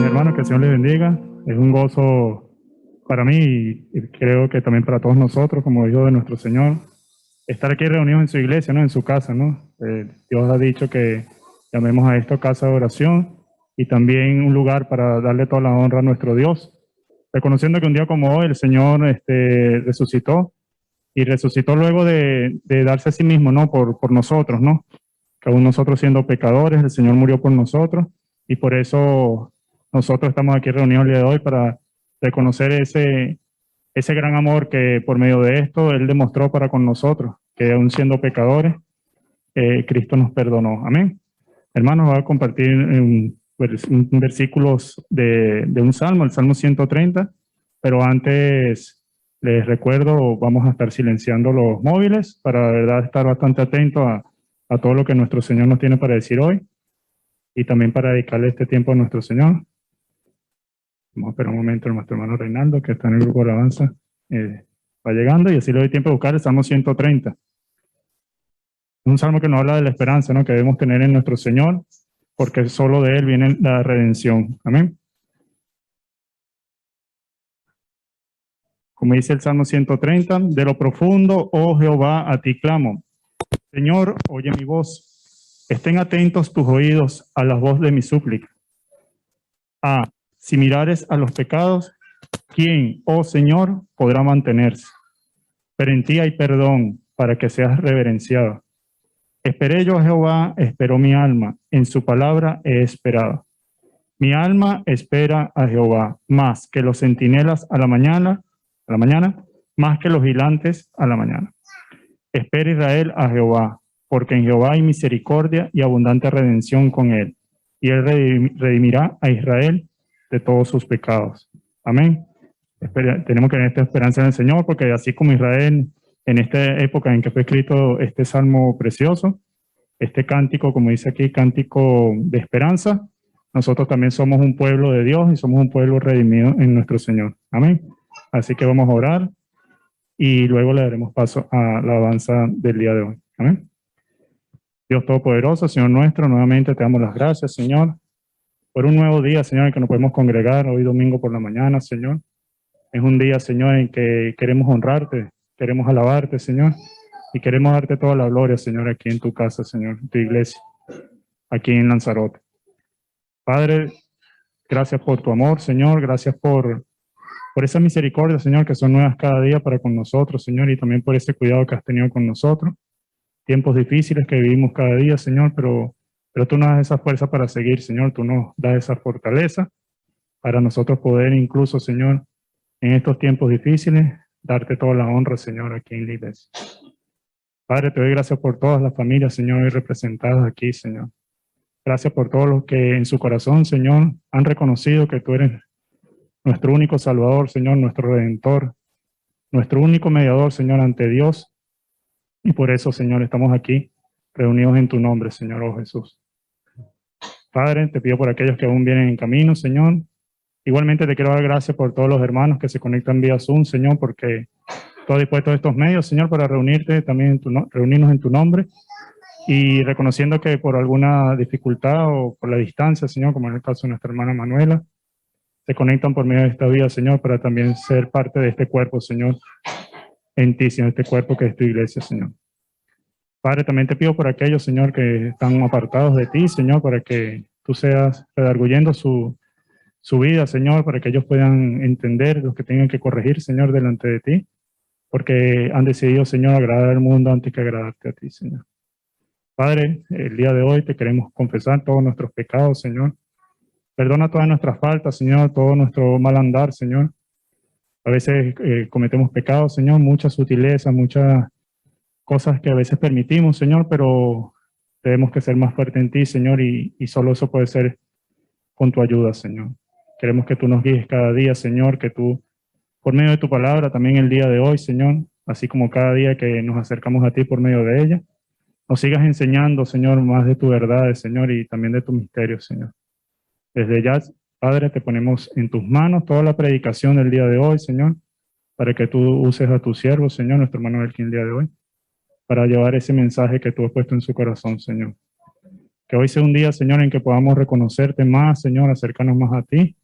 mis hermanos, que el Señor les bendiga. Es un gozo para mí y creo que también para todos nosotros, como hijos de nuestro Señor, estar aquí reunidos en su iglesia, ¿no? En su casa, ¿no? Dios ha dicho que llamemos a esto casa de oración y también un lugar para darle toda la honra a nuestro Dios, reconociendo que un día como hoy el Señor resucitó y resucitó luego de darse a sí mismo, ¿no? Por nosotros, ¿no? Que aún nosotros siendo pecadores, el Señor murió por nosotros y por eso nosotros estamos aquí reunidos el día de hoy para reconocer ese gran amor que por medio de esto Él demostró para con nosotros, que aún siendo pecadores, Cristo nos perdonó. Amén. Hermanos, voy a compartir versículos de un salmo, el Salmo 130, pero antes les recuerdo, vamos a estar silenciando los móviles para, de verdad, estar bastante atentos a todo lo que nuestro Señor nos tiene para decir hoy y también para dedicarle este tiempo a nuestro Señor. Vamos a esperar un momento a nuestro hermano Reinaldo, que está en el grupo de alabanza, va llegando y así le doy tiempo a buscar el Salmo 130. Es un salmo que nos habla de la esperanza, ¿no? Que debemos tener en nuestro Señor, porque solo de Él viene la redención. Amén. Como dice el Salmo 130, de lo profundo, oh Jehová, a ti clamo. Señor, oye mi voz. Estén atentos tus oídos a la voz de mi súplica. Si mirares a los pecados, ¿quién, oh Señor, podrá mantenerse? Pero en ti hay perdón para que seas reverenciado. Esperé yo a Jehová, esperó mi alma, en su palabra he esperado. Mi alma espera a Jehová, más que los centinelas a la mañana, más que los vigilantes a la mañana. Espera Israel a Jehová, porque en Jehová hay misericordia y abundante redención con él, y él redimirá a Israel de todos sus pecados. Amén. Tenemos que tener esta esperanza en el Señor, porque así como Israel, en esta época en que fue escrito este salmo precioso, este cántico, como dice aquí, cántico de esperanza, nosotros también somos un pueblo de Dios y somos un pueblo redimido en nuestro Señor. Amén. Así que vamos a orar y luego le daremos paso a la alabanza del día de hoy. Amén. Dios Todopoderoso, Señor nuestro, nuevamente te damos las gracias, Señor, por un nuevo día, Señor, en que nos podemos congregar hoy domingo por la mañana, Señor. Es un día, Señor, en que queremos honrarte, queremos alabarte, Señor, y queremos darte toda la gloria, Señor, aquí en tu casa, Señor, en tu iglesia, aquí en Lanzarote. Padre, gracias por tu amor, Señor, gracias por esa misericordia, Señor, que son nuevas cada día para con nosotros, Señor, y también por ese cuidado que has tenido con nosotros. Tiempos difíciles que vivimos cada día, Señor, pero tú nos das esa fuerza para seguir, Señor, tú nos das esa fortaleza para nosotros poder incluso, Señor, en estos tiempos difíciles, darte toda la honra, Señor, aquí en la iglesia. Padre, te doy gracias por todas las familias, Señor, hoy representadas aquí, Señor. Gracias por todos los que en su corazón, Señor, han reconocido que tú eres nuestro único Salvador, Señor, nuestro Redentor, nuestro único mediador, Señor, ante Dios. Y por eso, Señor, estamos aquí, reunidos en tu nombre, Señor, oh Jesús. Padre, te pido por aquellos que aún vienen en camino, Señor. Igualmente te quiero dar gracias por todos los hermanos que se conectan vía Zoom, Señor, porque tú has dispuesto estos medios, Señor, para reunirte también reunirnos en tu nombre. Y reconociendo que por alguna dificultad o por la distancia, Señor, como en el caso de nuestra hermana Manuela, se conectan por medio de esta vida, Señor, para también ser parte de este cuerpo, Señor, en ti, Señor, este cuerpo que es tu iglesia, Señor. Padre, también te pido por aquellos, Señor, que están apartados de ti, Señor, para que tú seas redarguyendo su vida, Señor, para que ellos puedan entender lo que tengan que corregir, Señor, delante de ti, porque han decidido, Señor, agradar al mundo antes que agradarte a ti, Señor. Padre, el día de hoy te queremos confesar todos nuestros pecados, Señor. Perdona todas nuestras faltas, Señor, todo nuestro mal andar, Señor. A veces cometemos pecados, Señor, muchas sutilezas, muchas cosas que a veces permitimos, Señor, pero tenemos que ser más fuertes en ti, Señor, y solo eso puede ser con tu ayuda, Señor. Queremos que tú nos guíes cada día, Señor, que tú, por medio de tu palabra, también el día de hoy, Señor, así como cada día que nos acercamos a ti por medio de ella, nos sigas enseñando, Señor, más de tu verdad, Señor, y también de tu misterio, Señor. Desde ya, Padre, te ponemos en tus manos toda la predicación del día de hoy, Señor, para que tú uses a tu siervo, Señor, nuestro hermano Elkin, el día de hoy, para llevar ese mensaje que tú has puesto en su corazón, Señor. Que hoy sea un día, Señor, en que podamos reconocerte más, Señor, acercarnos más a ti.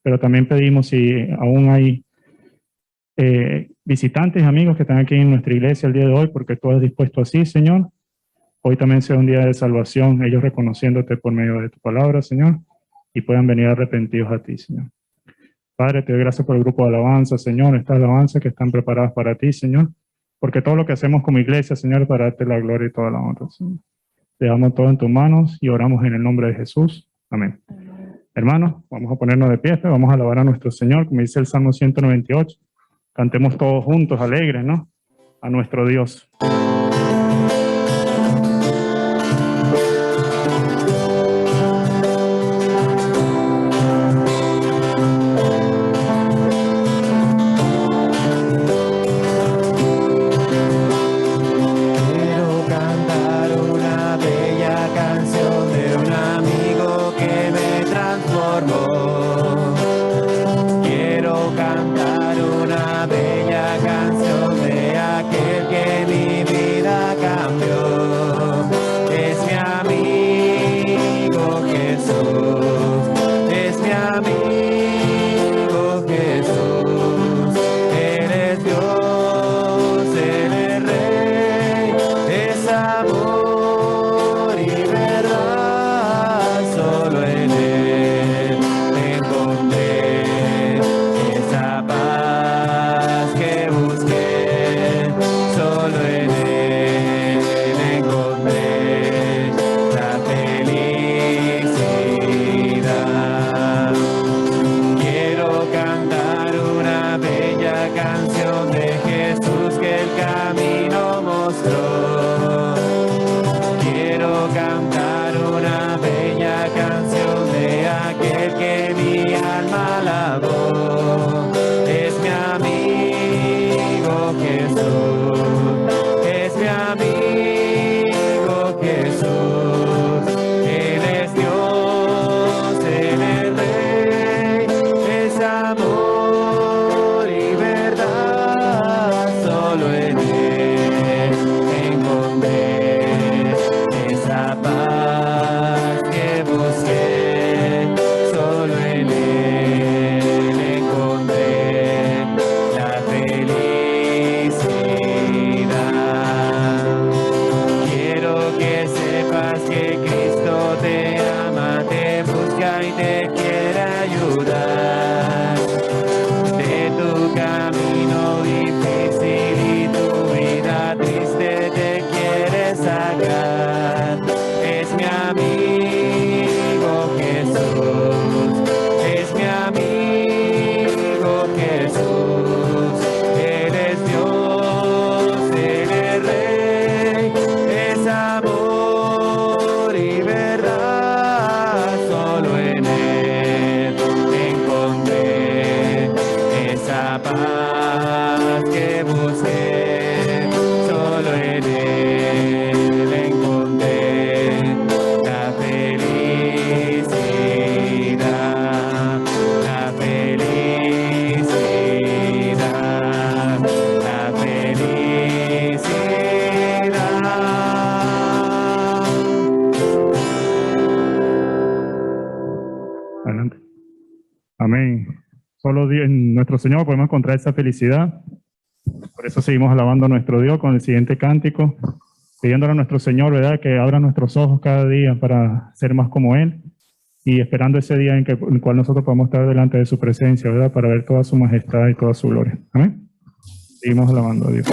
Pero también pedimos si aún hay visitantes, amigos que están aquí en nuestra iglesia el día de hoy, porque tú has dispuesto así, Señor. Hoy también sea un día de salvación, ellos reconociéndote por medio de tu palabra, Señor, y puedan venir arrepentidos a ti, Señor. Padre, te doy gracias por el grupo de alabanza, Señor, estas alabanzas que están preparadas para ti, Señor, porque todo lo que hacemos como iglesia, Señor, es para darte la gloria y toda la honra, Señor. Te damos todo en tus manos y oramos en el nombre de Jesús. Amén. Hermanos, vamos a ponernos de pie, vamos a alabar a nuestro Señor, como dice el Salmo 198. Cantemos todos juntos, alegres, ¿no? A nuestro Dios. Solo en nuestro Señor podemos encontrar esa felicidad. Por eso seguimos alabando a nuestro Dios con el siguiente cántico, pidiéndole a nuestro Señor, ¿verdad?, que abra nuestros ojos cada día para ser más como Él y esperando ese día en el cual nosotros podamos estar delante de su presencia, ¿verdad?, para ver toda su majestad y toda su gloria. Amén. Seguimos alabando a Dios.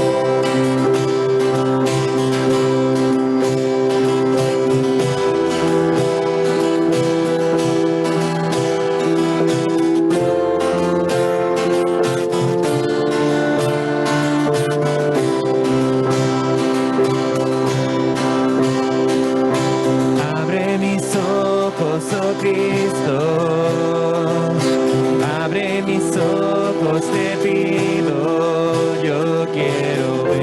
Abre mis ojos, te pido, yo quiero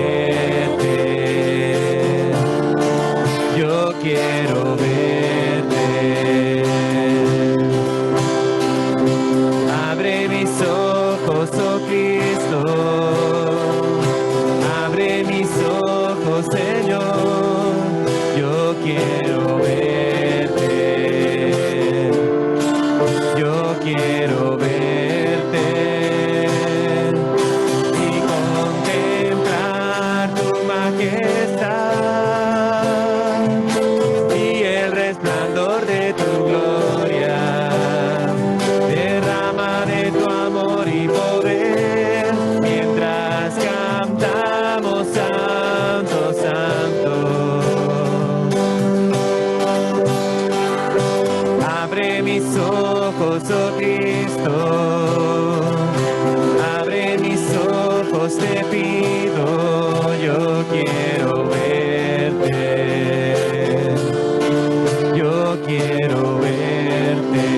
ojos, oh Cristo, abre mis ojos, te pido, yo quiero verte, yo quiero verte.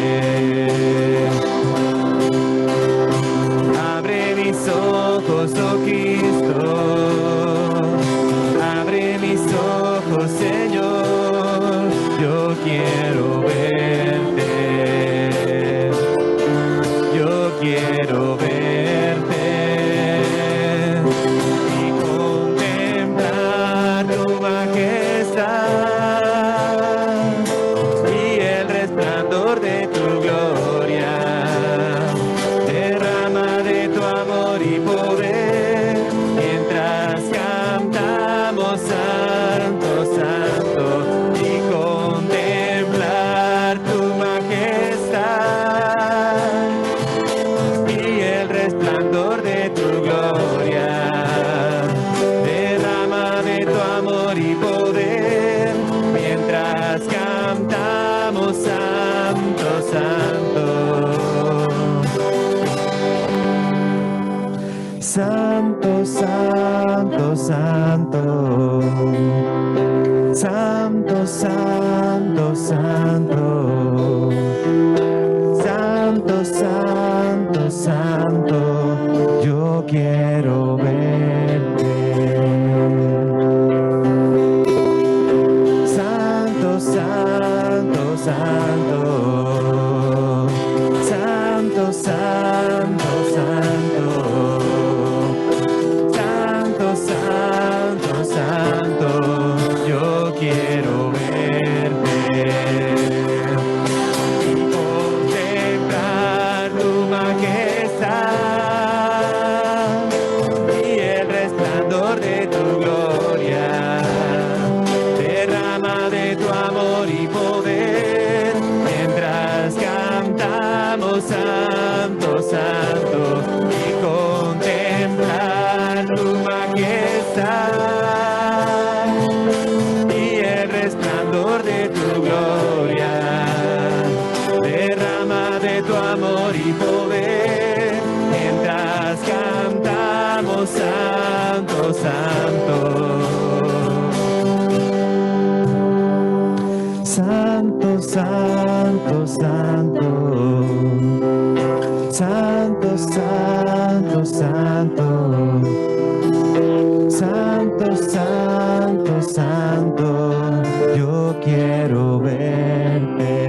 Abre mis ojos, oh Cristo, abre mis ojos, Señor, yo quiero verte, yo quiero verte y contemplar tu majestad y el resplandor de tu gloria. Derrama de tu amor y poder mientras cantamos santo, santo, y contemplar tu majestad y el resplandor de tu gloria. Derrama de tu amor y poder mientras cantamos santo, santo. Santo, santo, santo, santo, santo, santo, santo, santo, santo, yo quiero verte. Santo, santo, santo, santo, santo, santo. Santo, santo, yo quiero verte y contemplar tu majestad y el resplandor de tu gloria. Derrama de tu amor y poder mientras cantamos santo, santo, y contemplar tu majestad y el resplandor de tu gloria. Derrama de tu amor y poder mientras cantamos santo, santo. Santo, santo, santo, santo, santo, santo, santo, santo, santo, yo quiero verte,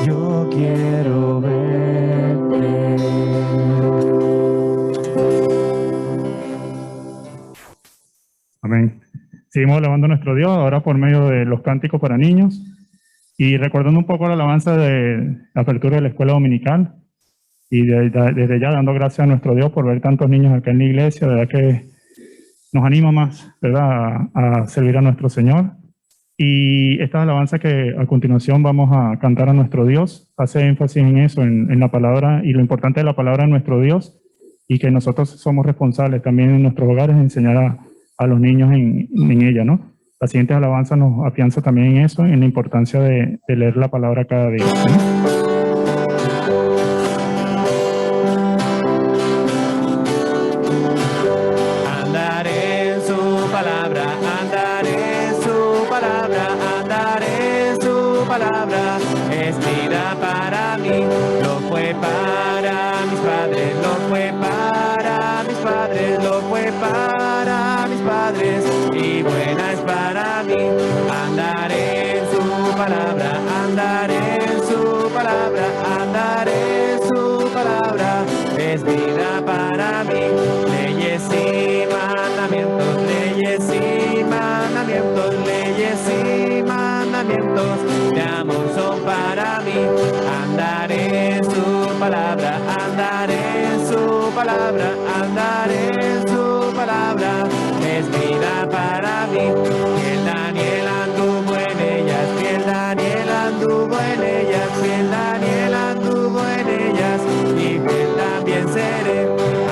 yo quiero verte. Amén. Seguimos alabando a nuestro Dios, ahora por medio de los cánticos para niños y recordando un poco la alabanza de la apertura de la escuela dominical y desde ya dando gracias a nuestro Dios por ver tantos niños acá en la iglesia, de verdad que nos anima más, ¿verdad?, a servir a nuestro Señor. Y esta alabanza que a continuación vamos a cantar a nuestro Dios hace énfasis en eso, en la palabra y lo importante de la palabra de nuestro Dios y que nosotros somos responsables también en nuestros hogares de enseñar a los niños en ella, ¿no? La siguiente alabanza nos afianza también en eso, en la importancia de leer la palabra cada día, ¿no? Andaré en su palabra, andaré en su palabra, andaré en su palabra. Es vida para mí, lo fue para mis padres, lo fue para mis padres, lo fue para mis padres y buena es para mí. Andaré en su palabra, andaré en su palabra, andaré en su palabra. Es vida para mí, leyes y mandamientos, leyes y mandamientos, leyes y mandamientos de amor son para mí. Andaré en su palabra, andaré en su palabra, andaré en su palabra. Es vida para mí. Fiel Daniel anduvo en ellas, fiel Daniel anduvo en ellas, fiel Daniel anduvo en ellas y fiel también seré.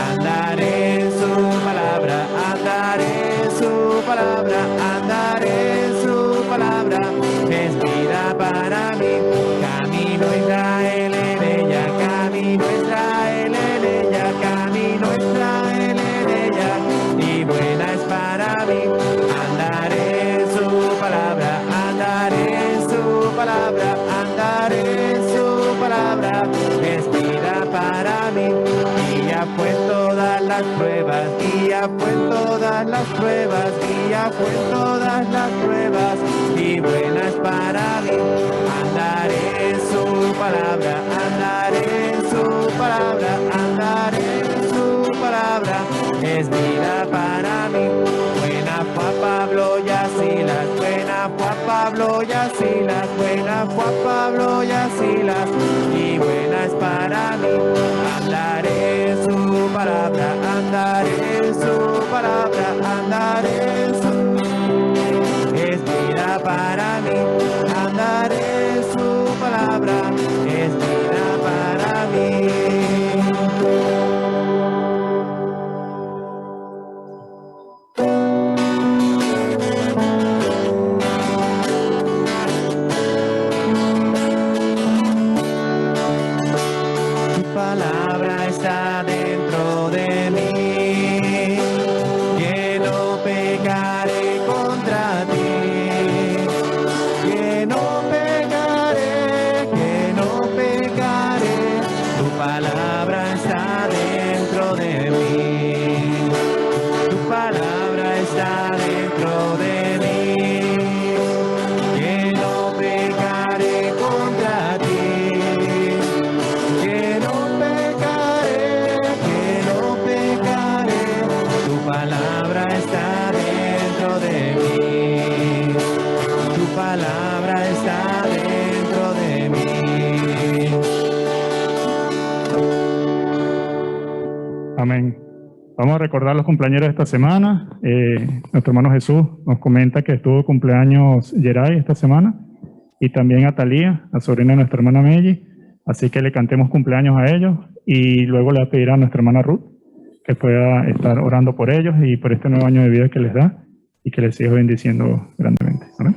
Andaré en su palabra, andaré en su palabra, andaré en su palabra. Es vida para mí. las pruebas, guía fue en todas las pruebas, guía fue en todas las pruebas, y buena es para mí. Andaré en su palabra, andaré en su palabra, andaré en su palabra, es vida para mí. Buena fue a Pablo y a Silas, buena fue a Pablo y a Silas, buena fue a Pablo y a Silas, y buena es para mí. Andaré en su palabra, andaré en su palabra, andaré en su, es vida para mí. Andaré en su palabra, es vida para mí. Palabra está dentro de mí, que no pecaré contra ti, que no pecaré, que no pecaré, tu palabra está dentro de mí, tu palabra está dentro de mí, que no pecaré contra ti. Palabra está dentro de mí, tu palabra está dentro de mí. Amén. Vamos a recordar los cumpleaños de esta semana. Nuestro hermano Jesús nos comenta que estuvo de cumpleaños Geray esta semana, y también a Talía, la sobrina de nuestra hermana Melly. Así que le cantemos cumpleaños a ellos, y luego le voy a pedir a nuestra hermana Ruth que pueda estar orando por ellos y por este nuevo año de vida que les da, y que les siga bendiciendo grandemente. ¿Amén?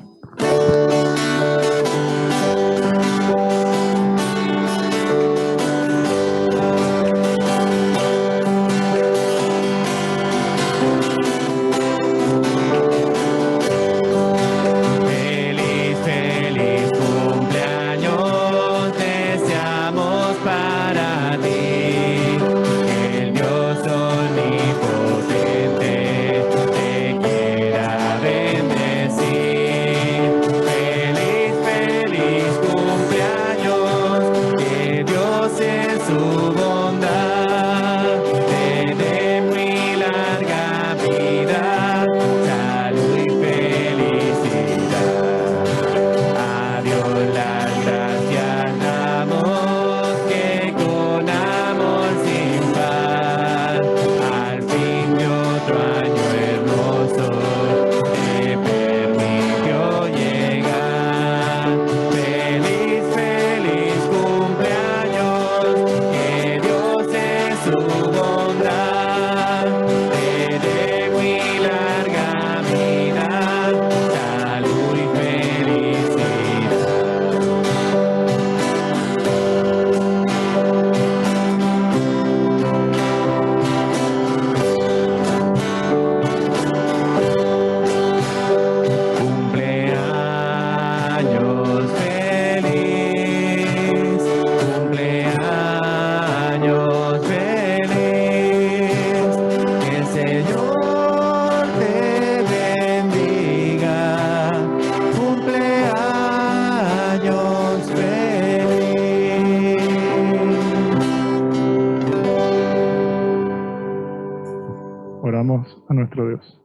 Oramos a nuestro Dios.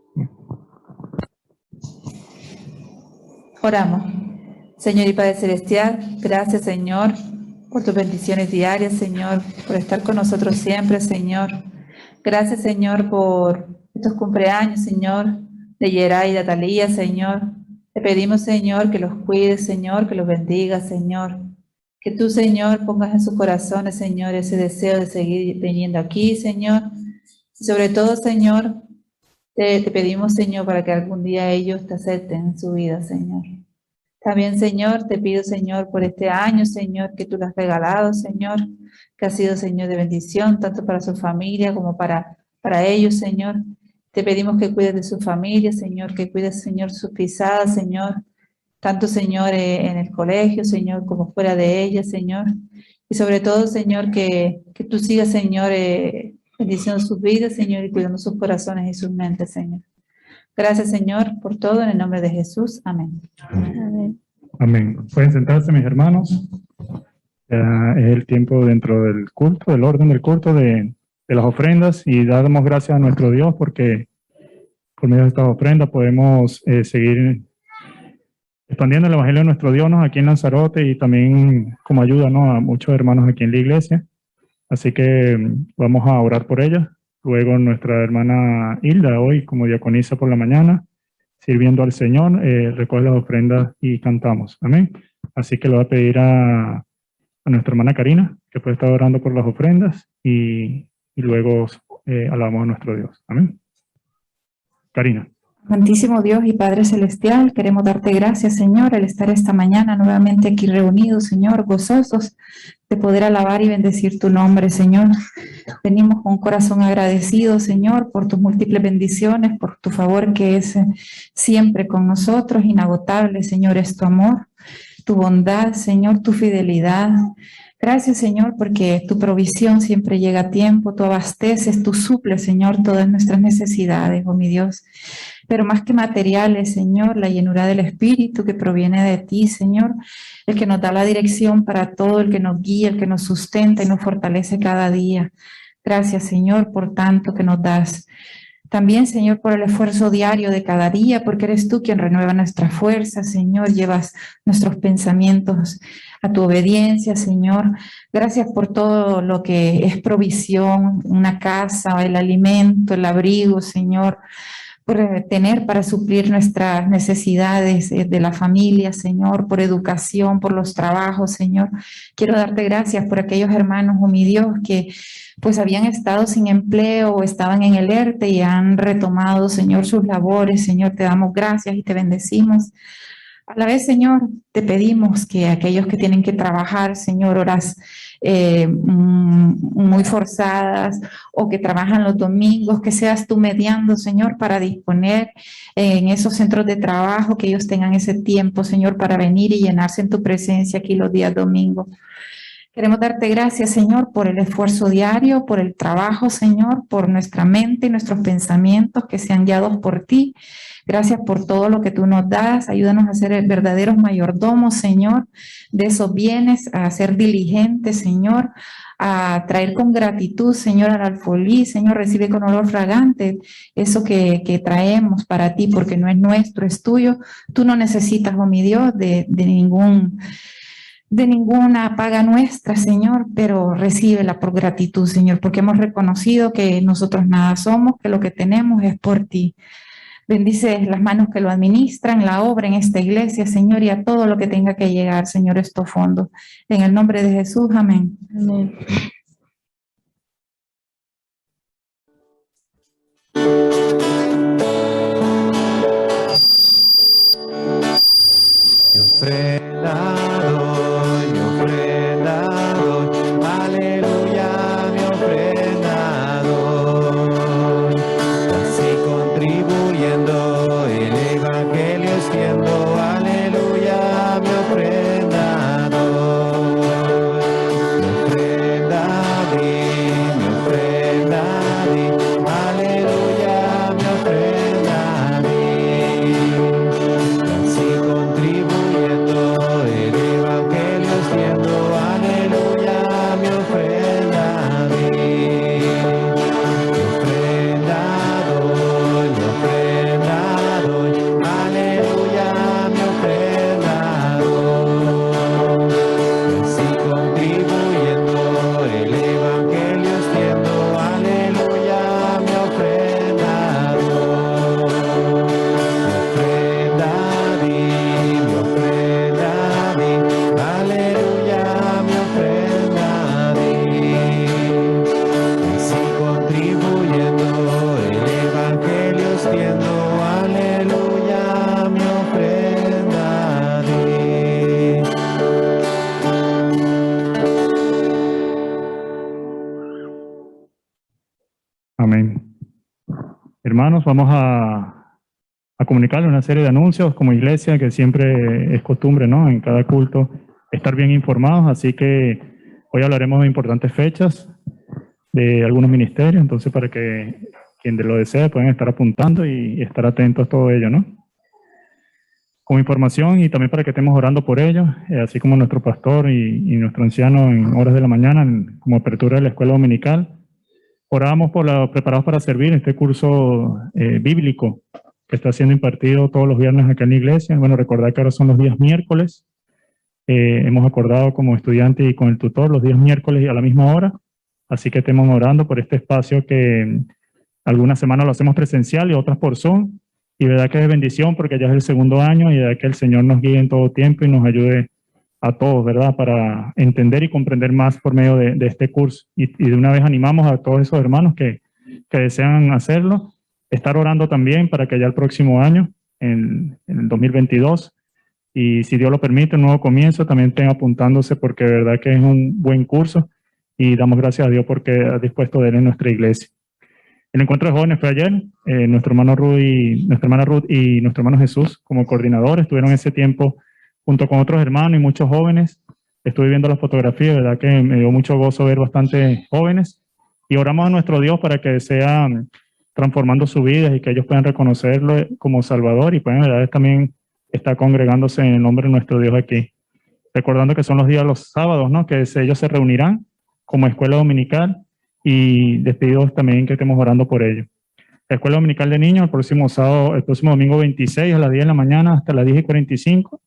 Oramos. Señor y Padre Celestial, gracias, Señor, por tus bendiciones diarias, Señor, por estar con nosotros siempre, Señor. Gracias, Señor, por estos cumpleaños, Señor, de Geray y de Atalía, Señor. Te pedimos, Señor, que los cuides, Señor, que los bendigas, Señor. Que tú, Señor, pongas en sus corazones, Señor, ese deseo de seguir viniendo aquí, Señor. Y sobre todo, Señor, te pedimos, Señor, para que algún día ellos te acepten en su vida, Señor. También, Señor, te pido, Señor, por este año, Señor, que tú le has regalado, Señor, que ha sido, Señor, de bendición, tanto para su familia como para ellos, Señor. Te pedimos que cuides de su familia, Señor, que cuides, Señor, sus pisadas, Señor, tanto, Señor, en el colegio, Señor, como fuera de ella, Señor. Y sobre todo, Señor, que tú sigas, Señor, bendiciendo sus vidas, Señor, y cuidando sus corazones y sus mentes, Señor. Gracias, Señor, por todo, en el nombre de Jesús. Amén. Amén. Amén. Pueden sentarse, mis hermanos. Ya es el tiempo dentro del culto, del orden del culto de las ofrendas, y damos gracias a nuestro Dios porque por medio de estas ofrendas podemos seguir expandiendo el Evangelio de nuestro Dios aquí en Lanzarote, y también como ayuda, ¿no?, a muchos hermanos aquí en la iglesia. Así que vamos a orar por ella. Luego nuestra hermana Hilda, hoy como diaconisa por la mañana, sirviendo al Señor, recoge las ofrendas y cantamos. Amén. Así que le voy a pedir a nuestra hermana Karina, que puede estar orando por las ofrendas, y luego alabamos a nuestro Dios. Amén. Karina. Amantísimo Dios y Padre Celestial, queremos darte gracias, Señor, al estar esta mañana nuevamente aquí reunidos, Señor, gozosos de poder alabar y bendecir tu nombre, Señor. Venimos con un corazón agradecido, Señor, por tus múltiples bendiciones, por tu favor que es siempre con nosotros, inagotable, Señor, es tu amor, tu bondad, Señor, tu fidelidad. Gracias, Señor, porque tu provisión siempre llega a tiempo, tú abasteces, tú suples, Señor, todas nuestras necesidades, oh mi Dios. Pero más que materiales, Señor, la llenura del Espíritu que proviene de ti, Señor, el que nos da la dirección para todo, el que nos guía, el que nos sustenta y nos fortalece cada día. Gracias, Señor, por tanto que nos das. También, Señor, por el esfuerzo diario de cada día, porque eres tú quien renueva nuestra fuerza, Señor, llevas nuestros pensamientos a tu obediencia, Señor. Gracias por todo lo que es provisión, una casa, el alimento, el abrigo, Señor, por tener para suplir nuestras necesidades de la familia, Señor, por educación, por los trabajos, Señor. Quiero darte gracias por aquellos hermanos, oh mi Dios, que pues habían estado sin empleo o estaban en el ERTE y han retomado, Señor, sus labores. Señor, te damos gracias y te bendecimos. A la vez, Señor, te pedimos que aquellos que tienen que trabajar, Señor, horas muy forzadas o que trabajan los domingos, que seas tú mediando, Señor, para disponer en esos centros de trabajo, que ellos tengan ese tiempo, Señor, para venir y llenarse en tu presencia aquí los días domingos. Queremos darte gracias, Señor, por el esfuerzo diario, por el trabajo, Señor, por nuestra mente y nuestros pensamientos que sean guiados por ti. Gracias por todo lo que tú nos das. Ayúdanos a ser verdaderos mayordomos, Señor, de esos bienes, a ser diligentes, Señor, a traer con gratitud, Señor, al alfolí. Señor, recibe con olor fragante eso que traemos para ti, porque no es nuestro, es tuyo. Tú no necesitas, oh mi Dios, de ninguna paga nuestra, Señor, pero recíbela por gratitud, Señor, porque hemos reconocido que nosotros nada somos, que lo que tenemos es por ti. Bendice las manos que lo administran, la obra en esta iglesia, Señor, y a todo lo que tenga que llegar, Señor, estos fondos. En el nombre de Jesús, amén. Amén. Mi ofrenda doy, mi ofrenda doy, aleluya, mi ofrenda doy. Así contribuyendo, el evangelio extiendo, aleluya, mi ofrenda doy. Mi ofrenda di, mi ofrenda di, aleluya, mi ofrenda di. Así contribuyendo, el evangelio extiendo, aleluya, mi ofrenda di. Mi ofrenda doy, aleluya, mi ofrenda doy. Así contribuyendo, el evangelio extiendo, aleluya, mi ofrenda doy. Mi ofrenda di, aleluya, mi ofrenda di. Así contribuyendo, el evangelio extiendo, aleluya, mi ofrenda di. Amén. Hermanos, vamos a comunicarle una serie de anuncios como iglesia, que siempre es costumbre, ¿no?, en cada culto estar bien informados. Así que hoy hablaremos de importantes fechas. de algunos ministerios, entonces para que quien lo desee pueden estar apuntando y estar atentos a todo ello, ¿no? Como información y también para que estemos orando por ellos, así como nuestro pastor y nuestro anciano en horas de la mañana, como apertura de la escuela dominical. Oramos por preparados para servir este curso bíblico que está siendo impartido todos los viernes acá en la iglesia. Bueno, recordar que ahora son los días miércoles. Hemos acordado como estudiante y con el tutor los días miércoles a la misma hora. Así que estemos orando por este espacio que algunas semanas lo hacemos presencial y otras por Zoom. Y verdad que es bendición porque ya es el segundo año y verdad que el Señor nos guíe en todo tiempo y nos ayude a todos, ¿verdad? Para entender y comprender más por medio de este curso. Y de una vez animamos a todos esos hermanos que desean hacerlo, estar orando también para que ya el próximo año, en el 2022, y si Dios lo permite, un nuevo comienzo, también estén apuntándose porque de verdad que es un buen curso y damos gracias a Dios porque ha dispuesto de él en nuestra iglesia. El encuentro de jóvenes fue ayer, nuestra hermana Ruth y nuestro hermano Jesús como coordinadores estuvieron ese tiempo junto con otros hermanos y muchos jóvenes. Estuve viendo las fotografías, verdad que me dio mucho gozo ver bastantes jóvenes y oramos a nuestro Dios para que sea transformando sus vidas y que ellos puedan reconocerlo como Salvador y puedan verdad también estar congregándose en el nombre de nuestro Dios aquí. Recordando que son los días los sábados, ¿no? Que ellos se reunirán como escuela dominical y les pido también que estemos orando por ellos. La escuela dominical de niños el próximo domingo 26 a las 10 de la mañana hasta las 10:45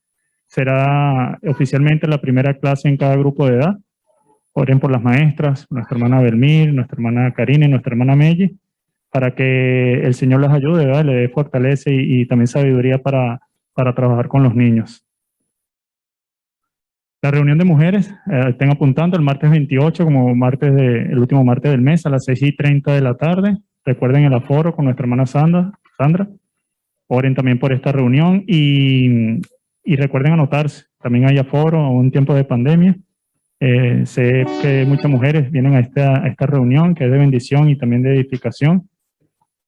será oficialmente la primera clase en cada grupo de edad. Oren por las maestras, nuestra hermana Belmir, nuestra hermana Karina y nuestra hermana Melli, para que el Señor les ayude, ¿verdad? Le dé fortaleza y también sabiduría para trabajar con los niños. La reunión de mujeres, estén apuntando el martes 28 como el último martes del mes a las 6:30 de la tarde. Recuerden el aforo con nuestra hermana Sandra. Oren también por esta reunión y recuerden anotarse. También hay aforo a un tiempo de pandemia. Sé que muchas mujeres vienen a esta reunión que es de bendición y también de edificación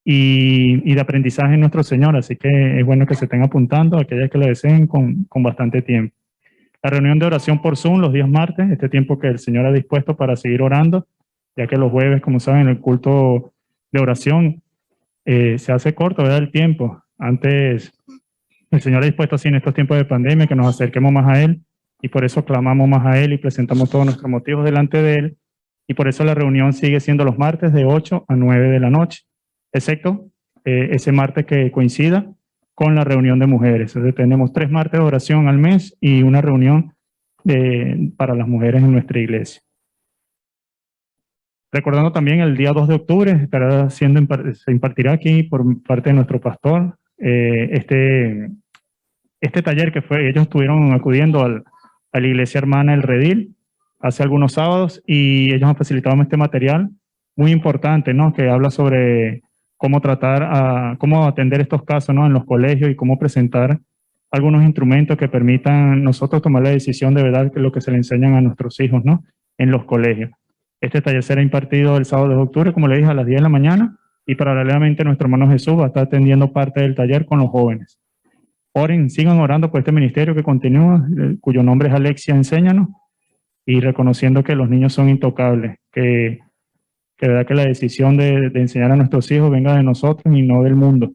y de aprendizaje en nuestro Señor. Así que es bueno que se estén apuntando aquellas que lo deseen con bastante tiempo. La reunión de oración por Zoom los días martes, este tiempo que el Señor ha dispuesto para seguir orando, ya que los jueves, como saben, el culto de oración se hace corto, ¿verdad? El tiempo. Antes, el Señor ha dispuesto así en estos tiempos de pandemia que nos acerquemos más a Él y por eso clamamos más a Él y presentamos todos nuestros motivos delante de Él y por eso la reunión sigue siendo los martes de 8 a 9 de la noche, excepto ese martes que coincida con la reunión de mujeres. Entonces tenemos 3 martes de oración al mes y una reunión para las mujeres en nuestra iglesia. Recordando también el día 2 de octubre se impartirá aquí por parte de nuestro pastor este taller que ellos estuvieron acudiendo a la iglesia hermana El Redil hace algunos sábados y ellos han facilitado este material muy importante, ¿no? Que habla sobre cómo cómo atender estos casos, ¿no? En los colegios y cómo presentar algunos instrumentos que permitan nosotros tomar la decisión de verdad que lo que se le enseñan a nuestros hijos, ¿no? En los colegios. Este taller será impartido el sábado de octubre, como le dije, a las 10 de la mañana y paralelamente nuestro hermano Jesús va a estar atendiendo parte del taller con los jóvenes. Oren, sigan orando por este ministerio que continúa, cuyo nombre es Alexia Enséñanos, y reconociendo que los niños son intocables, que verdad que la decisión de enseñar a nuestros hijos venga de nosotros y no del mundo.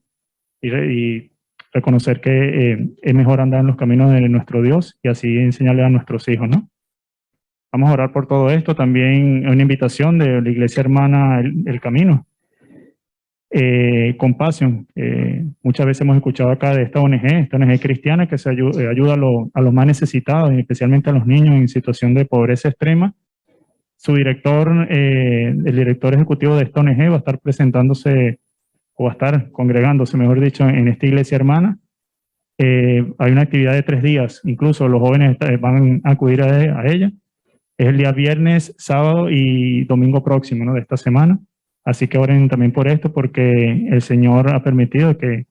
Y reconocer que es mejor andar en los caminos de nuestro Dios y así enseñarle a nuestros hijos, ¿no? Vamos a orar por todo esto. También una invitación de la iglesia hermana El Camino. Compassion. Muchas veces hemos escuchado acá de esta ONG cristiana que ayuda a los más necesitados, especialmente a los niños en situación de pobreza extrema. Su director, el director ejecutivo de esta ONG va a estar presentándose, o va a estar congregándose, mejor dicho, en esta iglesia hermana. Hay una actividad de 3 días, incluso los jóvenes van a acudir a ella. Es el día viernes, sábado y domingo próximo, ¿no? De esta semana. Así que oren también por esto, porque el Señor ha permitido que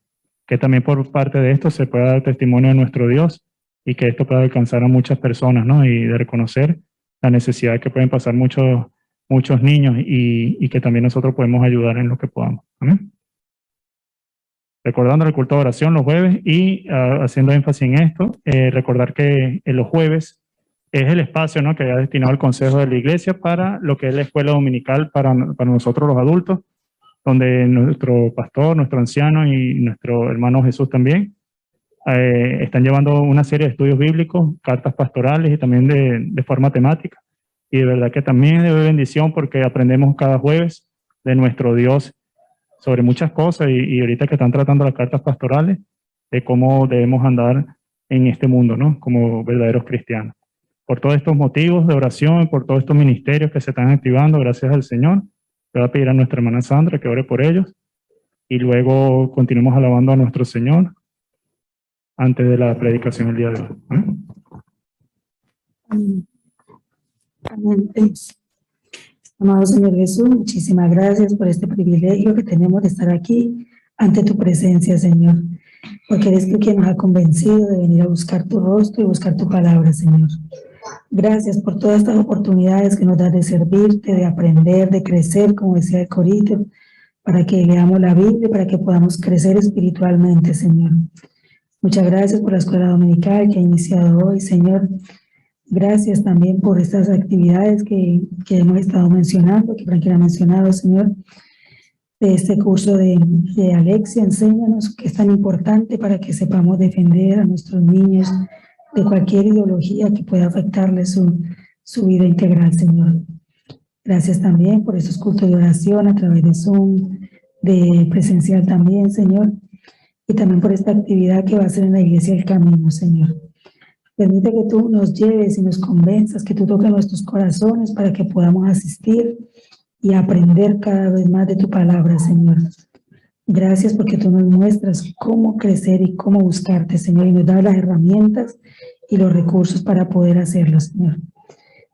también por parte de esto se pueda dar testimonio de nuestro Dios y que esto pueda alcanzar a muchas personas, ¿no? Y de reconocer la necesidad que pueden pasar muchos niños y que también nosotros podemos ayudar en lo que podamos. Amén. Recordando el culto de oración los jueves y haciendo énfasis en esto, recordar que en los jueves es el espacio, ¿no?, que ha destinado el Consejo de la Iglesia para lo que es la escuela dominical para nosotros los adultos, donde nuestro pastor, nuestro anciano y nuestro hermano Jesús también están llevando una serie de estudios bíblicos, cartas pastorales y también de forma temática. Y de verdad que también es de bendición porque aprendemos cada jueves de nuestro Dios sobre muchas cosas y ahorita que están tratando las cartas pastorales, de cómo debemos andar en este mundo, ¿no?, como verdaderos cristianos. Por todos estos motivos de oración, por todos estos ministerios que se están activando, gracias al Señor, le voy a pedir a nuestra hermana Sandra que ore por ellos y luego continuemos alabando a nuestro Señor antes de la predicación el día de hoy. ¿Amén? Amén. Amén. Amado Señor Jesús, muchísimas gracias por este privilegio que tenemos de estar aquí ante tu presencia, Señor, porque eres tú quien nos ha convencido de venir a buscar tu rostro y buscar tu palabra, Señor. Gracias por todas estas oportunidades que nos das de servirte, de aprender, de crecer, como decía el corito, para que leamos la Biblia, para que podamos crecer espiritualmente, Señor. Muchas gracias por la escuela dominical que ha iniciado hoy, Señor. Gracias también por estas actividades que hemos estado mencionando, que Franklin ha mencionado, Señor, de este curso de Alexia. Enséñanos que es tan importante para que sepamos defender a nuestros niños de cualquier ideología que pueda afectarle su vida integral, Señor. Gracias también por estos cultos de oración a través de Zoom, de presencial también, Señor, y también por esta actividad que va a ser en la Iglesia del Camino, Señor. Permite que tú nos lleves y nos convenzas, que tú toques nuestros corazones para que podamos asistir y aprender cada vez más de tu palabra, Señor. Gracias porque tú nos muestras cómo crecer y cómo buscarte, Señor, y nos das las herramientas y los recursos para poder hacerlo, Señor.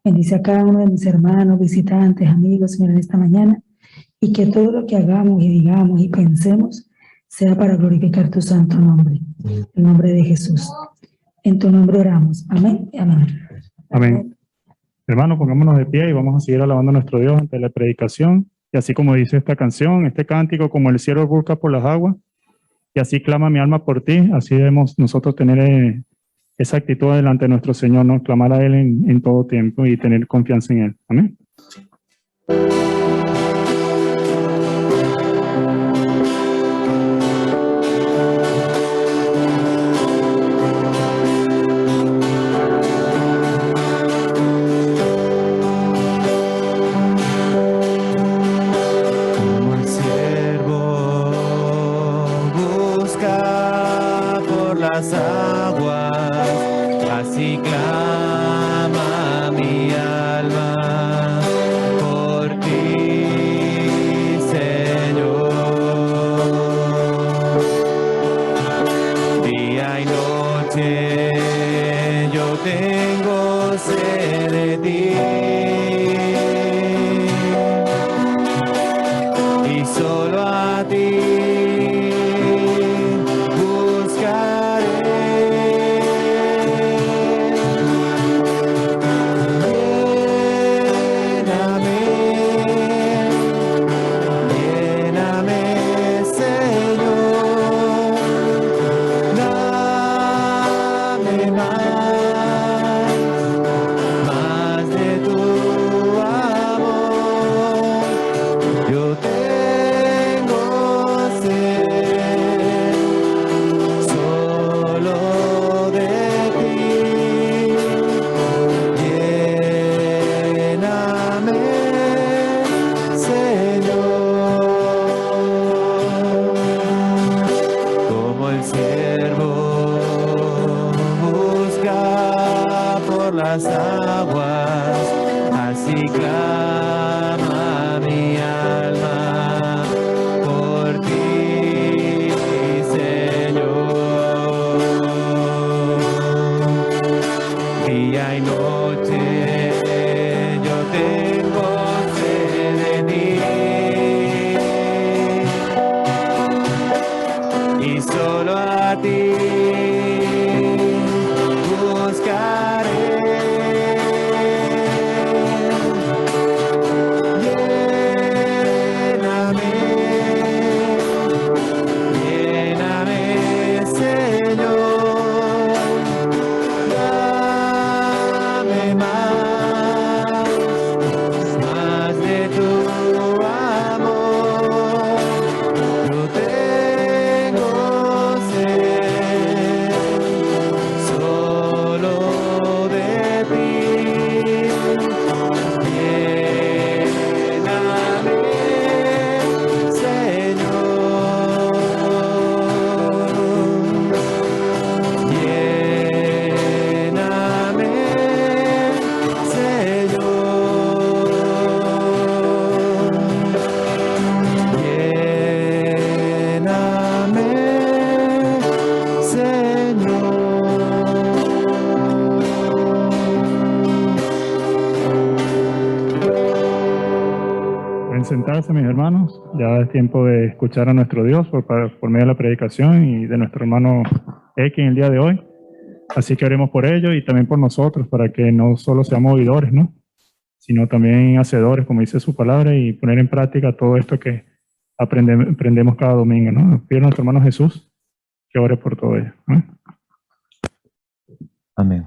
Bendice a cada uno de mis hermanos, visitantes, amigos, Señor, en esta mañana, y que todo lo que hagamos y digamos y pensemos sea para glorificar tu santo nombre, el nombre de Jesús. En tu nombre oramos. Amén y amén. Amén. Hermanos, pongámonos de pie y vamos a seguir alabando a nuestro Dios ante la predicación. Y así como dice esta canción, este cántico, como el cielo busca por las aguas, y así clama mi alma por ti, así debemos nosotros tener esa actitud delante de nuestro Señor, ¿no? Clamar a Él en todo tiempo y tener confianza en Él. Amén. Las aguas, así clama mi alma por ti, Señor. Día y noche yo tengo sed de ti, y solo a ti las aguas, así clama mi alma por ti, Señor. Día y noche yo tengo sed de ti, y solo a ti buscaré. sentarse, mis hermanos. Ya es tiempo de escuchar a nuestro Dios por medio de la predicación y de nuestro hermano X en el día de hoy. Así que oremos por ello y también por nosotros, para que no solo seamos oidores, ¿no?, sino también hacedores, como dice su palabra, y poner en práctica todo esto que aprendemos cada domingo, ¿no? Pido a nuestro hermano Jesús que ore por todo ello, ¿no? Amén.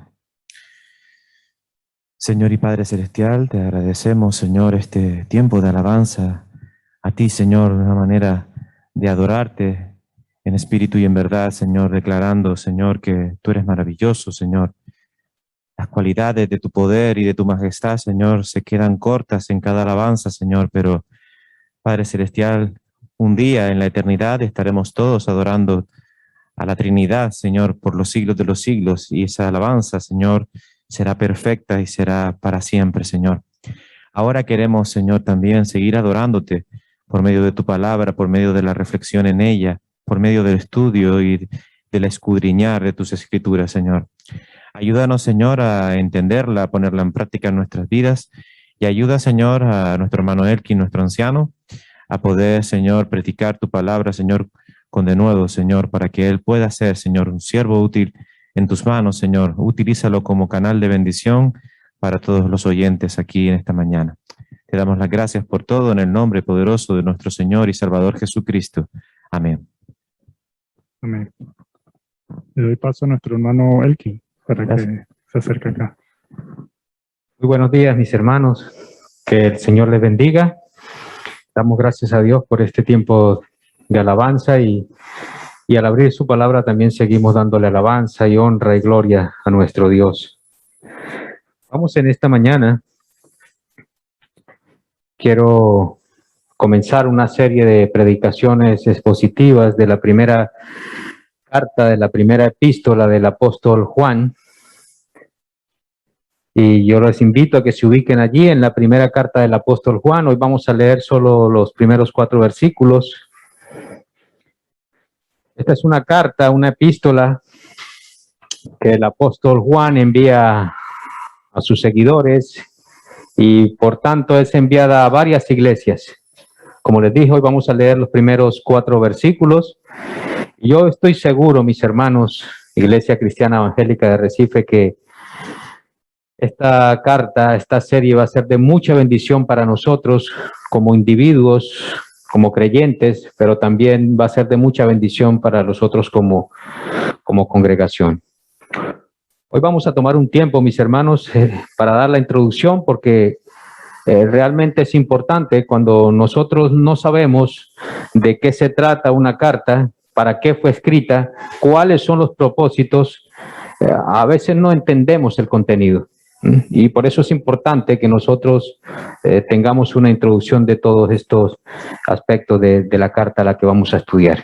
Señor y Padre Celestial, te agradecemos, Señor, este tiempo de alabanza a ti, Señor, una manera de adorarte en espíritu y en verdad, Señor, declarando, Señor, que tú eres maravilloso, Señor. Las cualidades de tu poder y de tu majestad, Señor, se quedan cortas en cada alabanza, Señor, pero, Padre Celestial, un día en la eternidad estaremos todos adorando a la Trinidad, Señor, por los siglos de los siglos, y esa alabanza, Señor, será perfecta y será para siempre, Señor. Ahora queremos, Señor, también seguir adorándote por medio de tu palabra, por medio de la reflexión en ella, por medio del estudio y del escudriñar de tus escrituras, Señor. Ayúdanos, Señor, a entenderla, a ponerla en práctica en nuestras vidas, y ayuda, Señor, a nuestro hermano Elkin, nuestro anciano, a poder, Señor, predicar tu palabra, Señor, con denuedo, Señor, para que él pueda ser, Señor, un siervo útil en tus manos, Señor. Utilízalo como canal de bendición para todos los oyentes aquí en esta mañana. Te damos las gracias por todo en el nombre poderoso de nuestro Señor y Salvador Jesucristo. Amén. Amén. Le doy paso a nuestro hermano Elkin para Gracias. que se acerque acá. Muy buenos días, mis hermanos. Que el Señor les bendiga. Damos gracias a Dios por este tiempo de alabanza y al abrir su palabra también seguimos dándole alabanza y honra y gloria a nuestro Dios. Vamos en esta mañana. Quiero comenzar una serie de predicaciones expositivas de la primera carta, de la primera epístola del apóstol Juan. Y yo les invito a que se ubiquen allí en la primera carta del apóstol Juan. Hoy vamos a leer solo los primeros 4 versículos. Esta es una carta, una epístola que el apóstol Juan envía a sus seguidores y por tanto es enviada a varias iglesias. Como les dije, hoy vamos a leer los primeros 4 versículos. Yo estoy seguro, mis hermanos, Iglesia Cristiana Evangélica de Recife, que esta carta, esta serie va a ser de mucha bendición para nosotros como individuos, como creyentes, pero también va a ser de mucha bendición para nosotros como congregación. Hoy vamos a tomar un tiempo, mis hermanos, para dar la introducción, porque realmente es importante cuando nosotros no sabemos de qué se trata una carta, para qué fue escrita, cuáles son los propósitos, a veces no entendemos el contenido. Y por eso es importante que nosotros tengamos una introducción de todos estos aspectos de la carta a la que vamos a estudiar.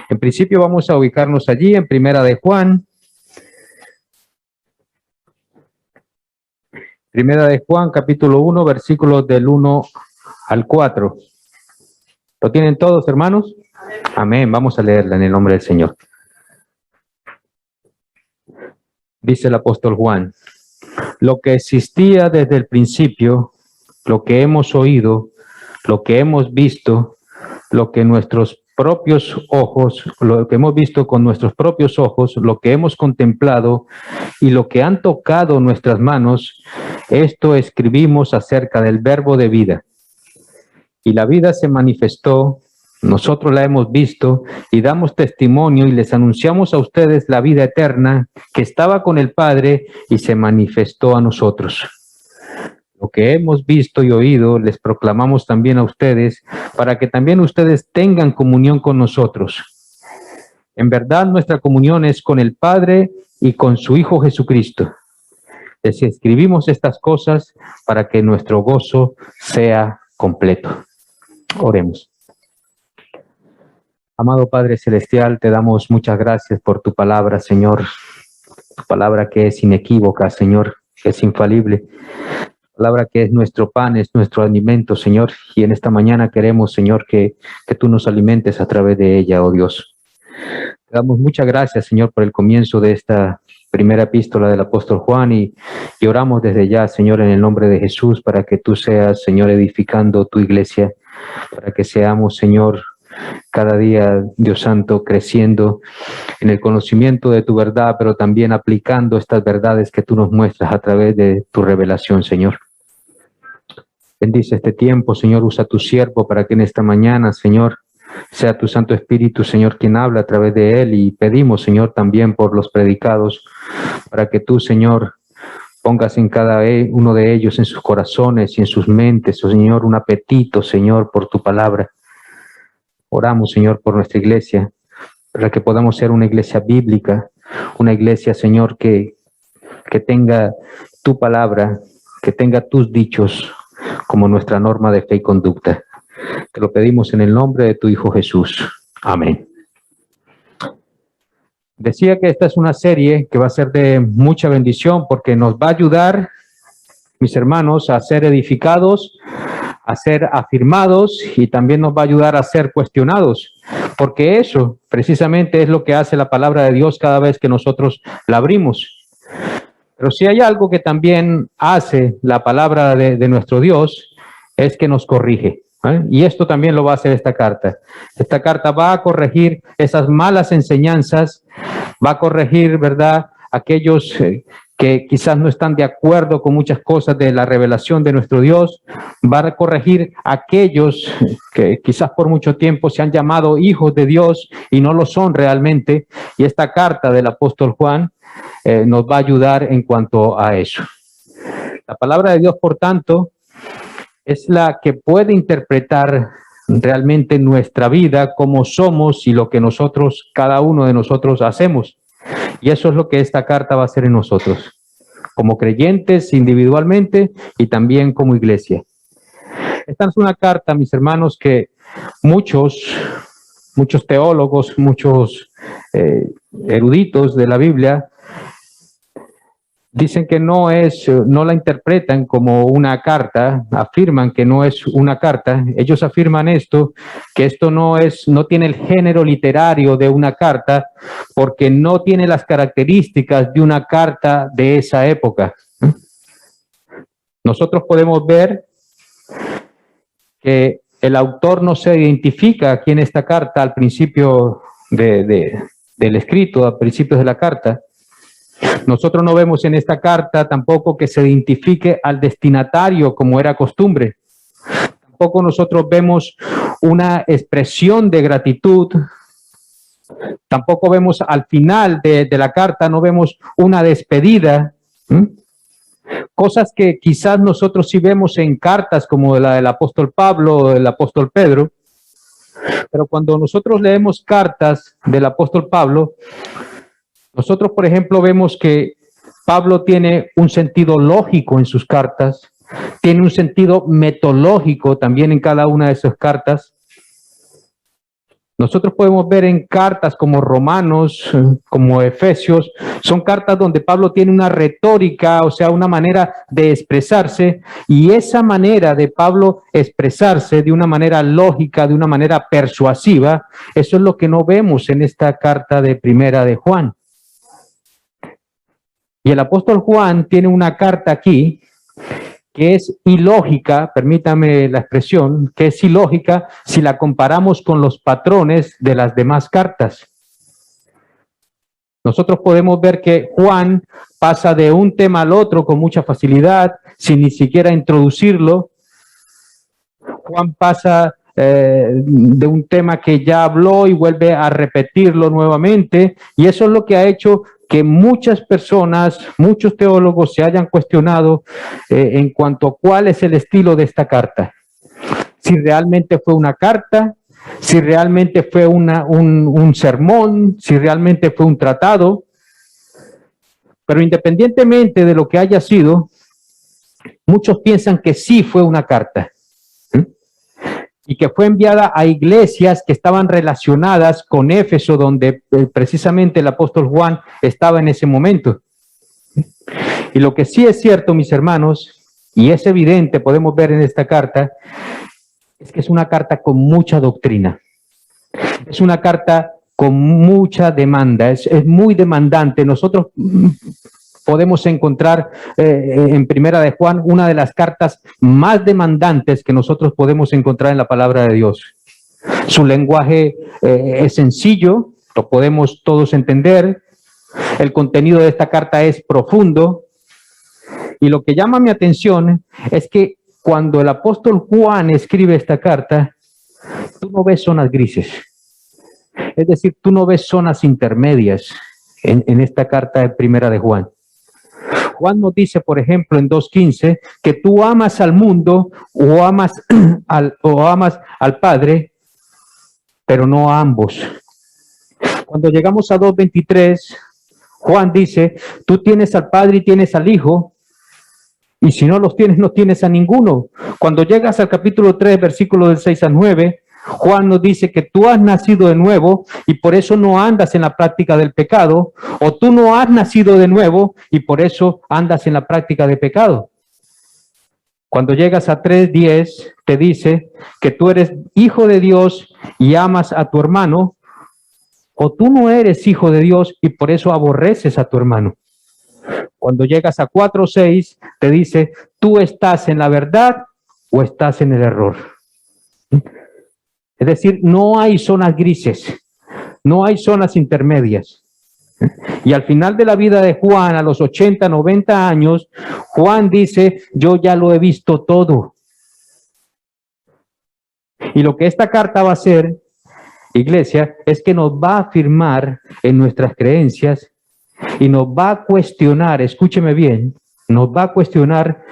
En principio vamos a ubicarnos allí en Primera de Juan. Primera de Juan, capítulo 1, versículos del 1 al 4. ¿Lo tienen todos, hermanos? Amén. Vamos a leerla en el nombre del Señor. Dice el apóstol Juan: lo que existía desde el principio, lo que hemos oído, lo que hemos visto, lo que nuestros propios ojos, lo que hemos visto con nuestros propios ojos, lo que hemos contemplado y lo que han tocado nuestras manos, esto escribimos acerca del verbo de vida. Y la vida se manifestó, nosotros la hemos visto y damos testimonio y les anunciamos a ustedes la vida eterna que estaba con el Padre y se manifestó a nosotros. Lo que hemos visto y oído les proclamamos también a ustedes para que también ustedes tengan comunión con nosotros. En verdad, nuestra comunión es con el Padre y con su Hijo Jesucristo. Les escribimos estas cosas para que nuestro gozo sea completo. Oremos. Amado Padre Celestial, te damos muchas gracias por tu palabra, Señor. Tu palabra que es inequívoca, Señor, que es infalible. Palabra que es nuestro pan, es nuestro alimento, Señor. Y en esta mañana queremos, Señor, que tú nos alimentes a través de ella, oh Dios. Te damos muchas gracias, Señor, por el comienzo de esta primera epístola del apóstol Juan y oramos desde ya, Señor, en el nombre de Jesús, para que tú seas, Señor, edificando tu iglesia para que seamos, Señor, cada día, Dios Santo, creciendo en el conocimiento de tu verdad, pero también aplicando estas verdades que tú nos muestras a través de tu revelación, Señor. Bendice este tiempo, Señor, usa tu siervo para que en esta mañana, Señor, sea tu Santo Espíritu, Señor, quien habla a través de él, y pedimos, Señor, también por los predicados, para que tú, Señor, pongas en cada uno de ellos, en sus corazones y en sus mentes, oh Señor, un apetito, Señor, por tu palabra. Oramos, Señor, por nuestra iglesia, para que podamos ser una iglesia bíblica, una iglesia, Señor, que tenga tu palabra, que tenga tus dichos como nuestra norma de fe y conducta. Te lo pedimos en el nombre de tu Hijo Jesús. Amén. Decía que esta es una serie que va a ser de mucha bendición porque nos va a ayudar, mis hermanos, a ser edificados, a ser afirmados, y también nos va a ayudar a ser cuestionados, porque eso precisamente es lo que hace la palabra de Dios cada vez que nosotros la abrimos. Pero si hay algo que también hace la palabra de nuestro Dios, es que nos corrige. Y esto también lo va a hacer esta carta. Esta carta va a corregir esas malas enseñanzas, va a corregir, ¿verdad?, aquellos que quizás no están de acuerdo con muchas cosas de la revelación de nuestro Dios, va a corregir aquellos que quizás por mucho tiempo se han llamado hijos de Dios y no lo son realmente. Y esta carta del apóstol Juan nos va a ayudar en cuanto a eso. La palabra de Dios, por tanto, es la que puede interpretar realmente nuestra vida, cómo somos y lo que nosotros, cada uno de nosotros, hacemos. Y eso es lo que esta carta va a hacer en nosotros, como creyentes individualmente y también como iglesia. Esta es una carta, mis hermanos, que muchos teólogos, muchos eruditos de la Biblia dicen que no la interpretan como una carta, afirman que no es una carta. Ellos afirman esto, que esto no tiene el género literario de una carta, porque no tiene las características de una carta de esa época. Nosotros podemos ver que el autor no se identifica aquí en esta carta al principio del escrito, a principios de la carta. Nosotros no vemos en esta carta tampoco que se identifique al destinatario como era costumbre. Tampoco nosotros vemos una expresión de gratitud. Tampoco vemos al final de la carta, no vemos una despedida. Cosas que quizás nosotros sí vemos en cartas como la del apóstol Pablo o del apóstol Pedro. Pero cuando nosotros leemos cartas del apóstol Pablo, nosotros, por ejemplo, vemos que Pablo tiene un sentido lógico en sus cartas, tiene un sentido metodológico también en cada una de sus cartas. Nosotros podemos ver en cartas como Romanos, como Efesios, son cartas donde Pablo tiene una retórica, o sea, una manera de expresarse, y esa manera de Pablo expresarse de una manera lógica, de una manera persuasiva, eso es lo que no vemos en esta carta de Primera de Juan. Y el apóstol Juan tiene una carta aquí que es ilógica, permítame la expresión, que es ilógica si la comparamos con los patrones de las demás cartas. Nosotros podemos ver que Juan pasa de un tema al otro con mucha facilidad, sin ni siquiera introducirlo. Juan pasa de un tema que ya habló y vuelve a repetirlo nuevamente, y eso es lo que ha hecho que muchas personas, muchos teólogos se hayan cuestionado en cuanto a cuál es el estilo de esta carta. Si realmente fue una carta, si realmente fue un sermón, si realmente fue un tratado. Pero independientemente de lo que haya sido, muchos piensan que sí fue una carta. Y que fue enviada a iglesias que estaban relacionadas con Éfeso, donde precisamente el apóstol Juan estaba en ese momento. Y lo que sí es cierto, mis hermanos, y es evidente, podemos ver en esta carta, es que es una carta con mucha doctrina. Es una carta con mucha demanda, es muy demandante. Nosotros podemos encontrar en Primera de Juan una de las cartas más demandantes que nosotros podemos encontrar en la palabra de Dios. Su lenguaje es sencillo, lo podemos todos entender. El contenido de esta carta es profundo. Y lo que llama mi atención es que cuando el apóstol Juan escribe esta carta, tú no ves zonas grises. Es decir, tú no ves zonas intermedias en esta carta de Primera de Juan. Juan nos dice, por ejemplo, en 2:15, que tú amas al mundo o amas al Padre, pero no a ambos. Cuando llegamos a 2:23, Juan dice, tú tienes al Padre y tienes al Hijo, y si no los tienes, no tienes a ninguno. Cuando llegas al capítulo 3, versículos del 6 al 9, Juan nos dice que tú has nacido de nuevo y por eso no andas en la práctica del pecado, o tú no has nacido de nuevo y por eso andas en la práctica de pecado. Cuando llegas a 3:10, te dice que tú eres hijo de Dios y amas a tu hermano, o tú no eres hijo de Dios y por eso aborreces a tu hermano. Cuando llegas a 4:6, te dice, tú estás en la verdad o estás en el error. Es decir, no hay zonas grises, no hay zonas intermedias. Y al final de la vida de Juan, a los 80, 90 años, Juan dice, yo ya lo he visto todo. Y lo que esta carta va a hacer, iglesia, es que nos va a afirmar en nuestras creencias y nos va a cuestionar, escúcheme bien, nos va a cuestionar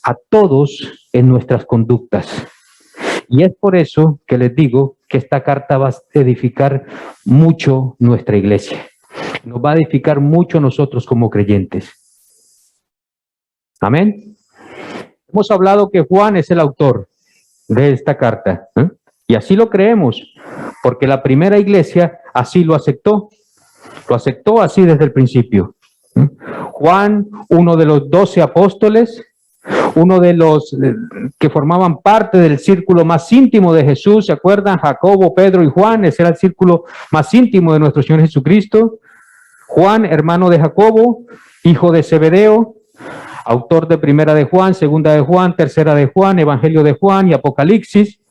a todos en nuestras conductas. Y es por eso que les digo que esta carta va a edificar mucho nuestra iglesia. Nos va a edificar mucho nosotros como creyentes. Amén. Hemos hablado que Juan es el autor de esta carta, ¿eh? Y así lo creemos, porque la primera iglesia así lo aceptó. Lo aceptó así desde el principio. Juan, uno de los 12 apóstoles, uno de los que formaban parte del círculo más íntimo de Jesús, ¿se acuerdan? Jacobo, Pedro y Juan, ese era el círculo más íntimo de nuestro Señor Jesucristo. Juan, hermano de Jacobo, hijo de Zebedeo, autor de Primera de Juan, Segunda de Juan, Tercera de Juan, Evangelio de Juan y Apocalipsis.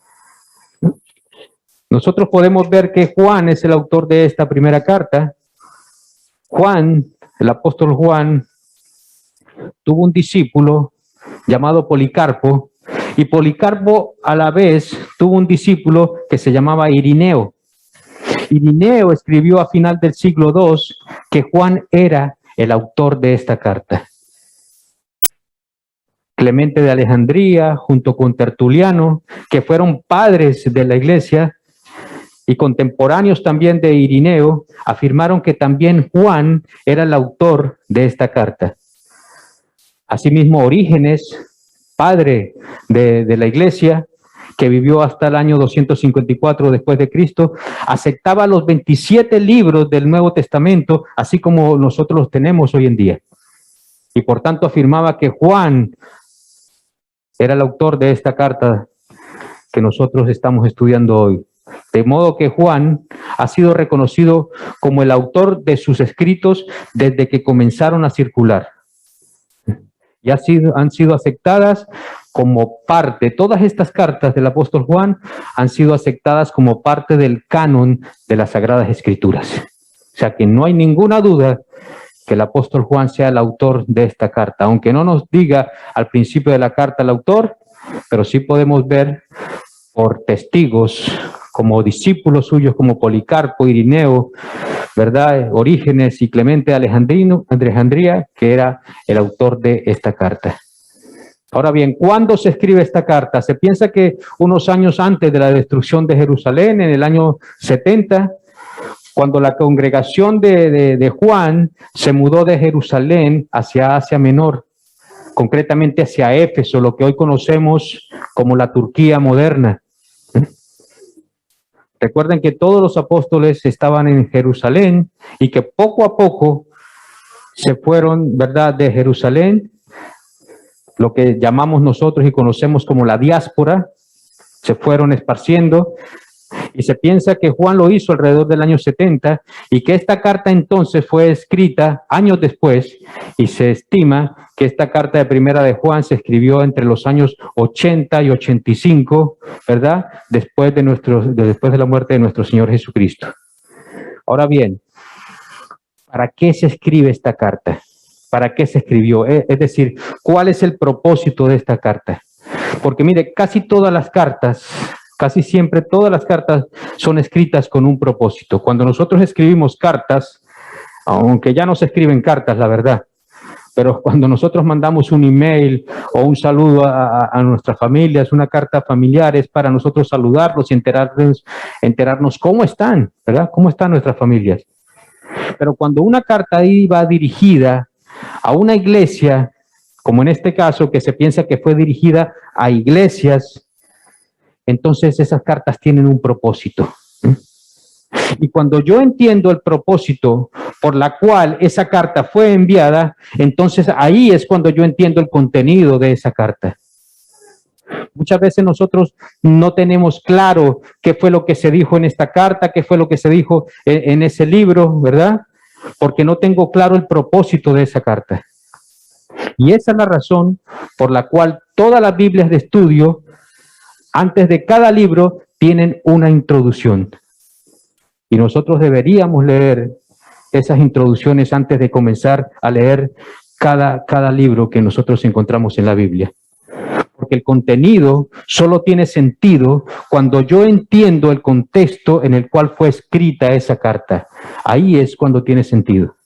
Nosotros podemos ver que Juan es el autor de esta primera carta. Juan, el apóstol Juan, tuvo un discípulo llamado Policarpo, y Policarpo a la vez tuvo un discípulo que se llamaba Irineo. Irineo escribió a final del siglo II que Juan era el autor de esta carta. Clemente de Alejandría, junto con Tertuliano, que fueron padres de la iglesia y contemporáneos también de Irineo, afirmaron que también Juan era el autor de esta carta. Asimismo, Orígenes, padre de la iglesia, que vivió hasta el año 254 después de Cristo, aceptaba los 27 libros del Nuevo Testamento, así como nosotros los tenemos hoy en día. Y por tanto afirmaba que Juan era el autor de esta carta que nosotros estamos estudiando hoy. De modo que Juan ha sido reconocido como el autor de sus escritos desde que comenzaron a circular. Y han sido aceptadas como parte, todas estas cartas del apóstol Juan han sido aceptadas como parte del canon de las Sagradas Escrituras. O sea que no hay ninguna duda que el apóstol Juan sea el autor de esta carta, aunque no nos diga al principio de la carta el autor, pero sí podemos ver por testigos como discípulos suyos como Policarpo, Irineo, ¿verdad? Orígenes y Clemente de Alejandría, que era el autor de esta carta. Ahora bien, ¿cuándo se escribe esta carta? Se piensa que unos años antes de la destrucción de Jerusalén, en el año 70, cuando la congregación de Juan se mudó de Jerusalén hacia Asia Menor, concretamente hacia Éfeso, lo que hoy conocemos como la Turquía moderna. Recuerden que todos los apóstoles estaban en Jerusalén y que poco a poco se fueron, ¿verdad?, de Jerusalén, lo que llamamos nosotros y conocemos como la diáspora, se fueron esparciendo Y se piensa que Juan lo hizo alrededor del año 70 y que esta carta entonces fue escrita años después, y se estima que esta carta de primera de Juan se escribió entre los años 80 y 85, ¿verdad? Después de la muerte de nuestro Señor Jesucristo. Ahora bien, ¿para qué se escribe esta carta? ¿Para qué se escribió? Es decir, ¿cuál es el propósito de esta carta? Porque mire, casi siempre todas las cartas son escritas con un propósito. Cuando nosotros escribimos cartas, aunque ya no se escriben cartas, la verdad, pero cuando nosotros mandamos un email o un saludo a nuestras familias, una carta familiar, es para nosotros saludarlos y enterarnos cómo están, ¿verdad? ¿Cómo están nuestras familias? Pero cuando una carta iba dirigida a una iglesia, como en este caso, que se piensa que fue dirigida a iglesias, entonces esas cartas tienen un propósito. Y cuando yo entiendo el propósito por la cual esa carta fue enviada, entonces ahí es cuando yo entiendo el contenido de esa carta. Muchas veces nosotros no tenemos claro qué fue lo que se dijo en esta carta, qué fue lo que se dijo en ese libro, ¿verdad? Porque no tengo claro el propósito de esa carta. Y esa es la razón por la cual todas las Biblias de estudio, antes de cada libro, tienen una introducción. Y nosotros deberíamos leer esas introducciones antes de comenzar a leer cada libro que nosotros encontramos en la Biblia. Porque el contenido solo tiene sentido cuando yo entiendo el contexto en el cual fue escrita esa carta. Ahí es cuando tiene sentido.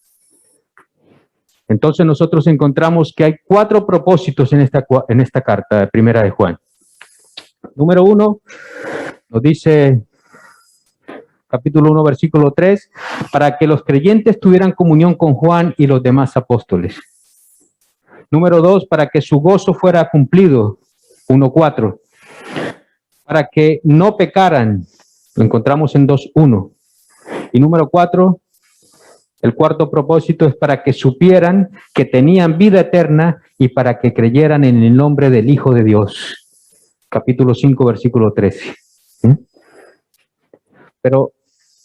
Entonces nosotros encontramos que hay 4 propósitos en esta carta de primera de Juan. Número 1, nos dice capítulo 1, versículo 3, para que los creyentes tuvieran comunión con Juan y los demás apóstoles. Número 2, para que su gozo fuera cumplido, 1:4. Para que no pecaran, lo encontramos en 2:1. Y número 4, el cuarto propósito es para que supieran que tenían vida eterna y para que creyeran en el nombre del Hijo de Dios. Capítulo 5, versículo 13. Pero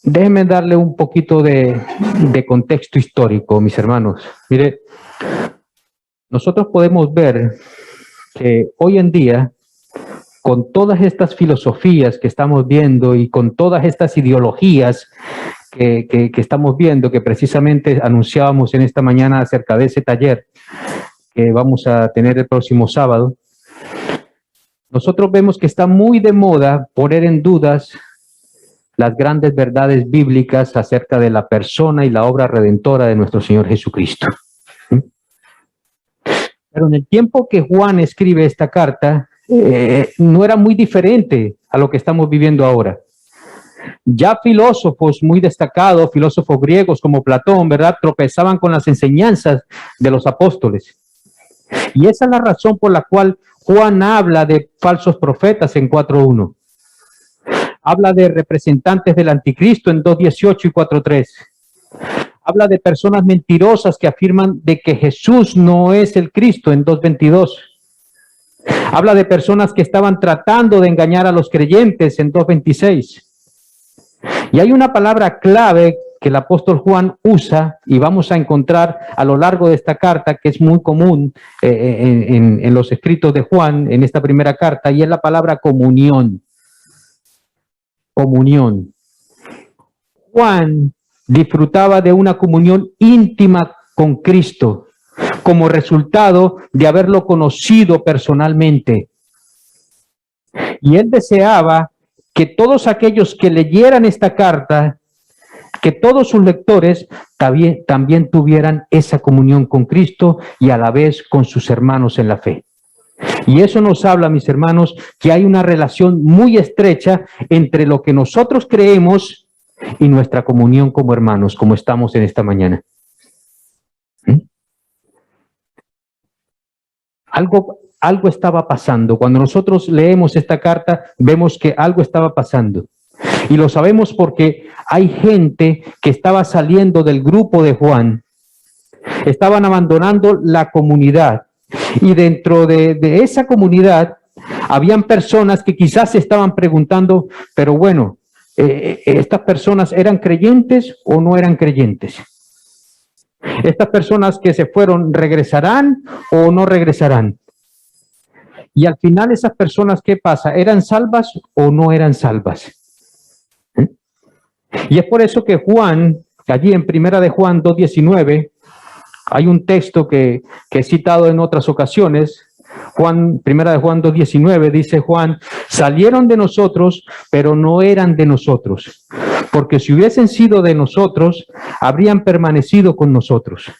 déjenme darle un poquito de contexto histórico, mis hermanos. Mire, nosotros podemos ver que hoy en día, con todas estas filosofías que estamos viendo y con todas estas ideologías que estamos viendo, que precisamente anunciábamos en esta mañana acerca de ese taller que vamos a tener el próximo sábado, nosotros vemos que está muy de moda poner en dudas las grandes verdades bíblicas acerca de la persona y la obra redentora de nuestro Señor Jesucristo. Pero en el tiempo que Juan escribe esta carta, no era muy diferente a lo que estamos viviendo ahora. Ya filósofos muy destacados, filósofos griegos como Platón, ¿verdad?, tropezaban con las enseñanzas de los apóstoles. Y esa es la razón por la cual Juan habla de falsos profetas en 4:1. Habla de representantes del anticristo en 2:18 y 4:3. Habla de personas mentirosas que afirman de que Jesús no es el Cristo en 2:22. Habla de personas que estaban tratando de engañar a los creyentes en 2:26. Y hay una palabra clave que el apóstol Juan usa y vamos a encontrar a lo largo de esta carta, que es muy común en los escritos de Juan, en esta primera carta, y es la palabra comunión. Comunión. Juan disfrutaba de una comunión íntima con Cristo como resultado de haberlo conocido personalmente. Y él deseaba que todos aquellos que leyeran esta carta, que todos sus lectores también tuvieran esa comunión con Cristo y a la vez con sus hermanos en la fe. Y eso nos habla, mis hermanos, que hay una relación muy estrecha entre lo que nosotros creemos y nuestra comunión como hermanos, como estamos en esta mañana. Algo estaba pasando. Cuando nosotros leemos esta carta, vemos que algo estaba pasando. Y lo sabemos porque hay gente que estaba saliendo del grupo de Juan, estaban abandonando la comunidad. Y dentro de esa comunidad, habían personas que quizás se estaban preguntando, pero bueno, ¿estas personas eran creyentes o no eran creyentes? ¿Estas personas que se fueron regresarán o no regresarán? Y al final, esas personas, ¿qué pasa? ¿Eran salvas o no eran salvas? Y es por eso que Juan, allí en Primera de Juan 2:19, hay un texto que he citado en otras ocasiones. Primera de Juan 2:19 dice Juan: salieron de nosotros, pero no eran de nosotros, porque si hubiesen sido de nosotros, habrían permanecido con nosotros,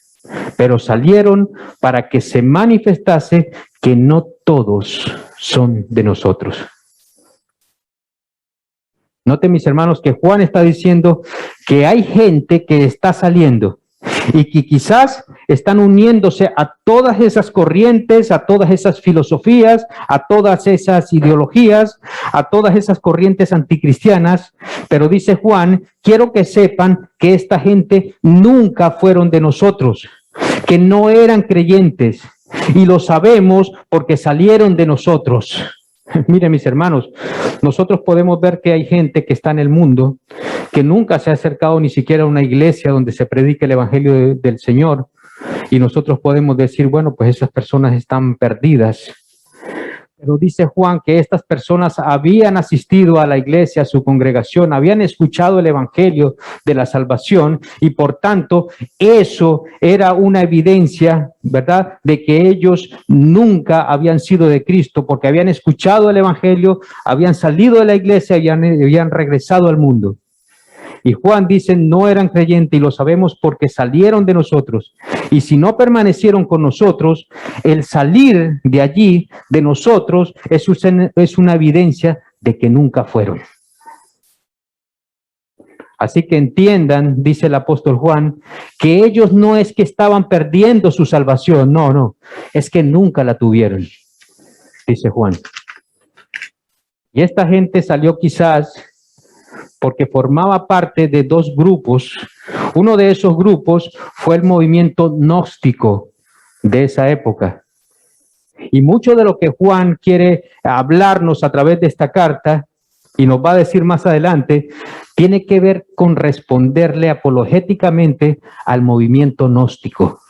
pero salieron para que se manifestase que no todos son de nosotros. Noten, mis hermanos, que Juan está diciendo que hay gente que está saliendo y que quizás están uniéndose a todas esas corrientes, a todas esas filosofías, a todas esas ideologías, a todas esas corrientes anticristianas. Pero dice Juan: quiero que sepan que esta gente nunca fueron de nosotros, que no eran creyentes, y lo sabemos porque salieron de nosotros. Miren, mis hermanos, nosotros podemos ver que hay gente que está en el mundo que nunca se ha acercado ni siquiera a una iglesia donde se predique el evangelio del Señor, y nosotros podemos decir, bueno, pues esas personas están perdidas. Pero dice Juan que estas personas habían asistido a la iglesia, a su congregación, habían escuchado el evangelio de la salvación, y por tanto eso era una evidencia, ¿verdad?, de que ellos nunca habían sido de Cristo, porque habían escuchado el evangelio, habían salido de la iglesia y habían regresado al mundo. Y Juan dice: no eran creyentes, y lo sabemos porque salieron de nosotros. Y si no permanecieron con nosotros, el salir de allí, de nosotros, es una evidencia de que nunca fueron. Así que entiendan, dice el apóstol Juan, que ellos no es que estaban perdiendo su salvación, no, es que nunca la tuvieron, dice Juan. Y esta gente salió quizás porque formaba parte de dos grupos. Uno de esos grupos fue el movimiento gnóstico de esa época. Y mucho de lo que Juan quiere hablarnos a través de esta carta, y nos va a decir más adelante, tiene que ver con responderle apologéticamente al movimiento gnóstico.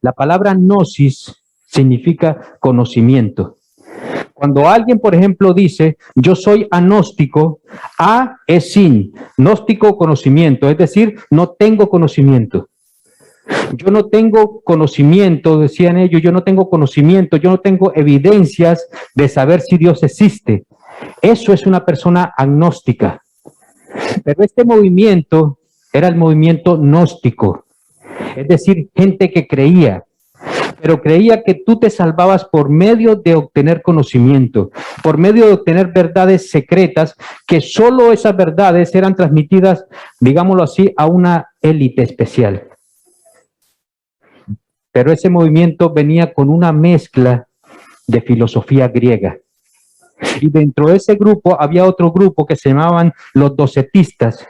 La palabra gnosis significa conocimiento. Cuando alguien, por ejemplo, dice, yo soy agnóstico, a es sin, gnóstico conocimiento, es decir, no tengo conocimiento. Yo no tengo conocimiento, decían ellos, yo no tengo conocimiento, yo no tengo evidencias de saber si Dios existe. Eso es una persona agnóstica. Pero este movimiento era el movimiento gnóstico, es decir, gente que creía, pero creía que tú te salvabas por medio de obtener conocimiento, por medio de obtener verdades secretas, que solo esas verdades eran transmitidas, digámoslo así, a una élite especial. Pero ese movimiento venía con una mezcla de filosofía griega. Y dentro de ese grupo había otro grupo que se llamaban los docetistas.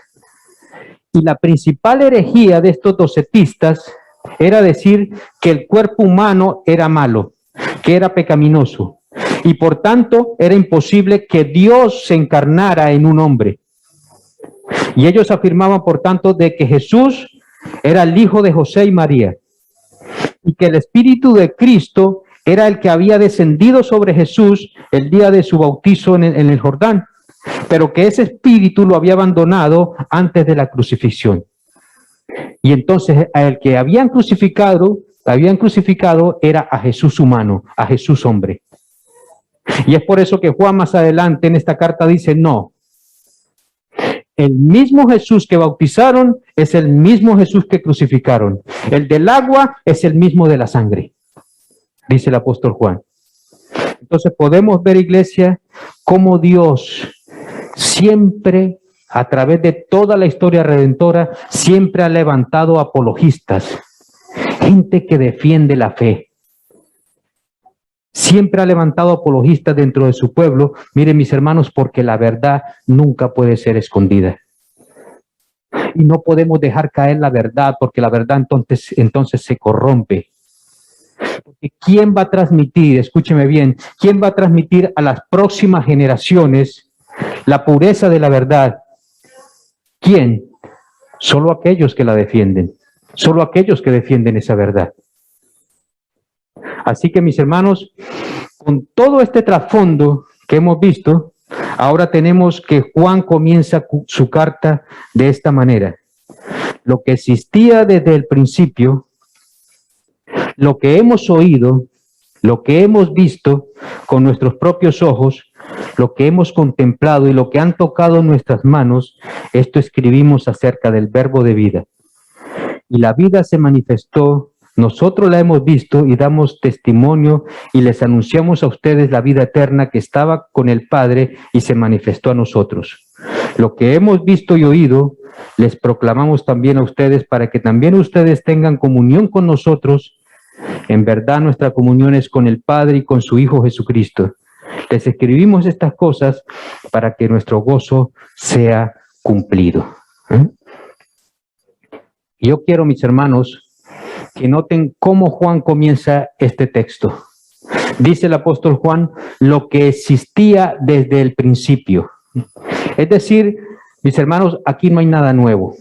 Y la principal herejía de estos docetistas era decir que el cuerpo humano era malo, que era pecaminoso, y por tanto era imposible que Dios se encarnara en un hombre. Y ellos afirmaban, por tanto, de que Jesús era el hijo de José y María, y que el Espíritu de Cristo era el que había descendido sobre Jesús el día de su bautizo en el Jordán, pero que ese Espíritu lo había abandonado antes de la crucifixión. Y entonces el que habían crucificado era a Jesús humano, a Jesús hombre. Y es por eso que Juan más adelante en esta carta dice, no, el mismo Jesús que bautizaron es el mismo Jesús que crucificaron. El del agua es el mismo de la sangre, dice el apóstol Juan. Entonces podemos ver, iglesia, cómo Dios siempre, a través de toda la historia redentora, siempre ha levantado apologistas, gente que defiende la fe. Siempre ha levantado apologistas dentro de su pueblo. Miren, mis hermanos, porque la verdad nunca puede ser escondida. Y no podemos dejar caer la verdad, porque la verdad entonces se corrompe. Porque ¿quién va a transmitir, escúcheme bien, quién va a transmitir a las próximas generaciones la pureza de la verdad ¿Quién? Solo aquellos que la defienden, solo aquellos que defienden esa verdad. Así que, mis hermanos, con todo este trasfondo que hemos visto, ahora tenemos que Juan comienza su carta de esta manera. Lo que existía desde el principio, lo que hemos oído, lo que hemos visto con nuestros propios ojos, lo que hemos contemplado y lo que han tocado nuestras manos, esto escribimos acerca del verbo de vida. Y la vida se manifestó, nosotros la hemos visto y damos testimonio y les anunciamos a ustedes la vida eterna que estaba con el Padre y se manifestó a nosotros. Lo que hemos visto y oído, les proclamamos también a ustedes para que también ustedes tengan comunión con nosotros. En verdad, nuestra comunión es con el Padre y con su Hijo Jesucristo. Les escribimos estas cosas para que nuestro gozo sea cumplido. Yo quiero, mis hermanos, que noten cómo Juan comienza este texto. Dice el apóstol Juan, lo que existía desde el principio. Es decir, mis hermanos, aquí no hay nada nuevo.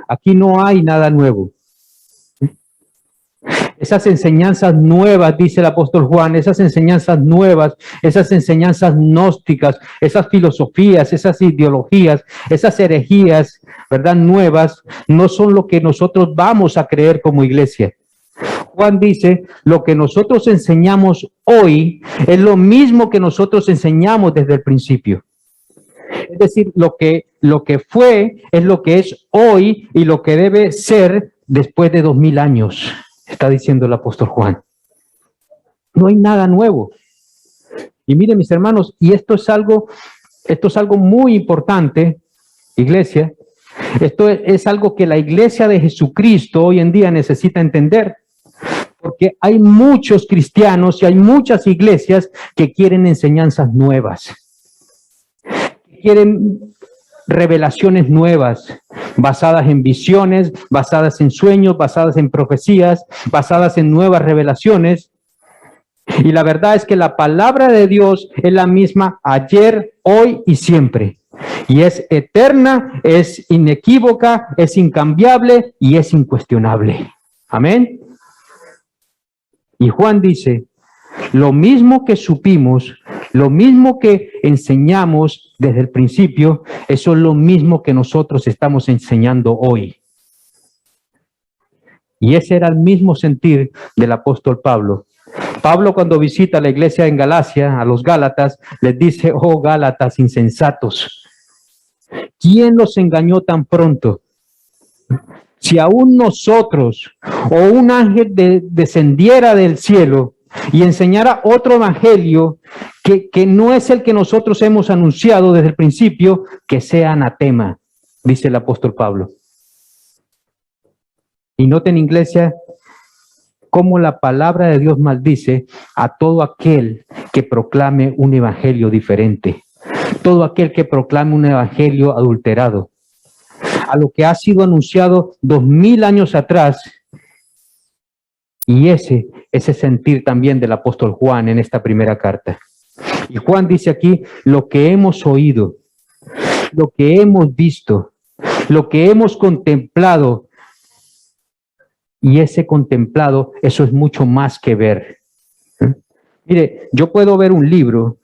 Aquí no hay nada nuevo. Esas enseñanzas nuevas, dice el apóstol Juan, esas enseñanzas nuevas, esas enseñanzas gnósticas, esas filosofías, esas ideologías, esas herejías, ¿verdad? Nuevas, no son lo que nosotros vamos a creer como iglesia. Juan dice, lo que nosotros enseñamos hoy es lo mismo que nosotros enseñamos desde el principio. Es decir, lo que fue es lo que es hoy y lo que debe ser después de 2000 años. Está diciendo el apóstol Juan. No hay nada nuevo. Y miren, mis hermanos, y esto es algo muy importante, iglesia. Esto es algo que la iglesia de Jesucristo hoy en día necesita entender. Porque hay muchos cristianos y hay muchas iglesias que quieren enseñanzas nuevas. Quieren revelaciones nuevas, basadas en visiones, basadas en sueños, basadas en profecías, basadas en nuevas revelaciones. Y la verdad es que la palabra de Dios es la misma ayer, hoy y siempre. Y es eterna, es inequívoca, es incambiable y es incuestionable. Amén. Y Juan dice, lo mismo que supimos, lo mismo que enseñamos desde el principio, eso es lo mismo que nosotros estamos enseñando hoy. Y ese era el mismo sentir del apóstol Pablo. Pablo, cuando visita la iglesia en Galacia, a los Gálatas, les dice, oh Gálatas insensatos, ¿quién los engañó tan pronto? Si aún nosotros o un ángel descendiera del cielo y enseñara otro evangelio que no es el que nosotros hemos anunciado desde el principio, que sea anatema, dice el apóstol Pablo. Y noten, iglesia, cómo la palabra de Dios maldice a todo aquel que proclame un evangelio diferente, todo aquel que proclame un evangelio adulterado, a lo que ha sido anunciado 2000 años atrás. Y ese sentir también del apóstol Juan en esta primera carta. Y Juan dice aquí, lo que hemos oído, lo que hemos visto, lo que hemos contemplado. Y ese contemplado, eso es mucho más que ver. Mire, yo puedo ver un libro,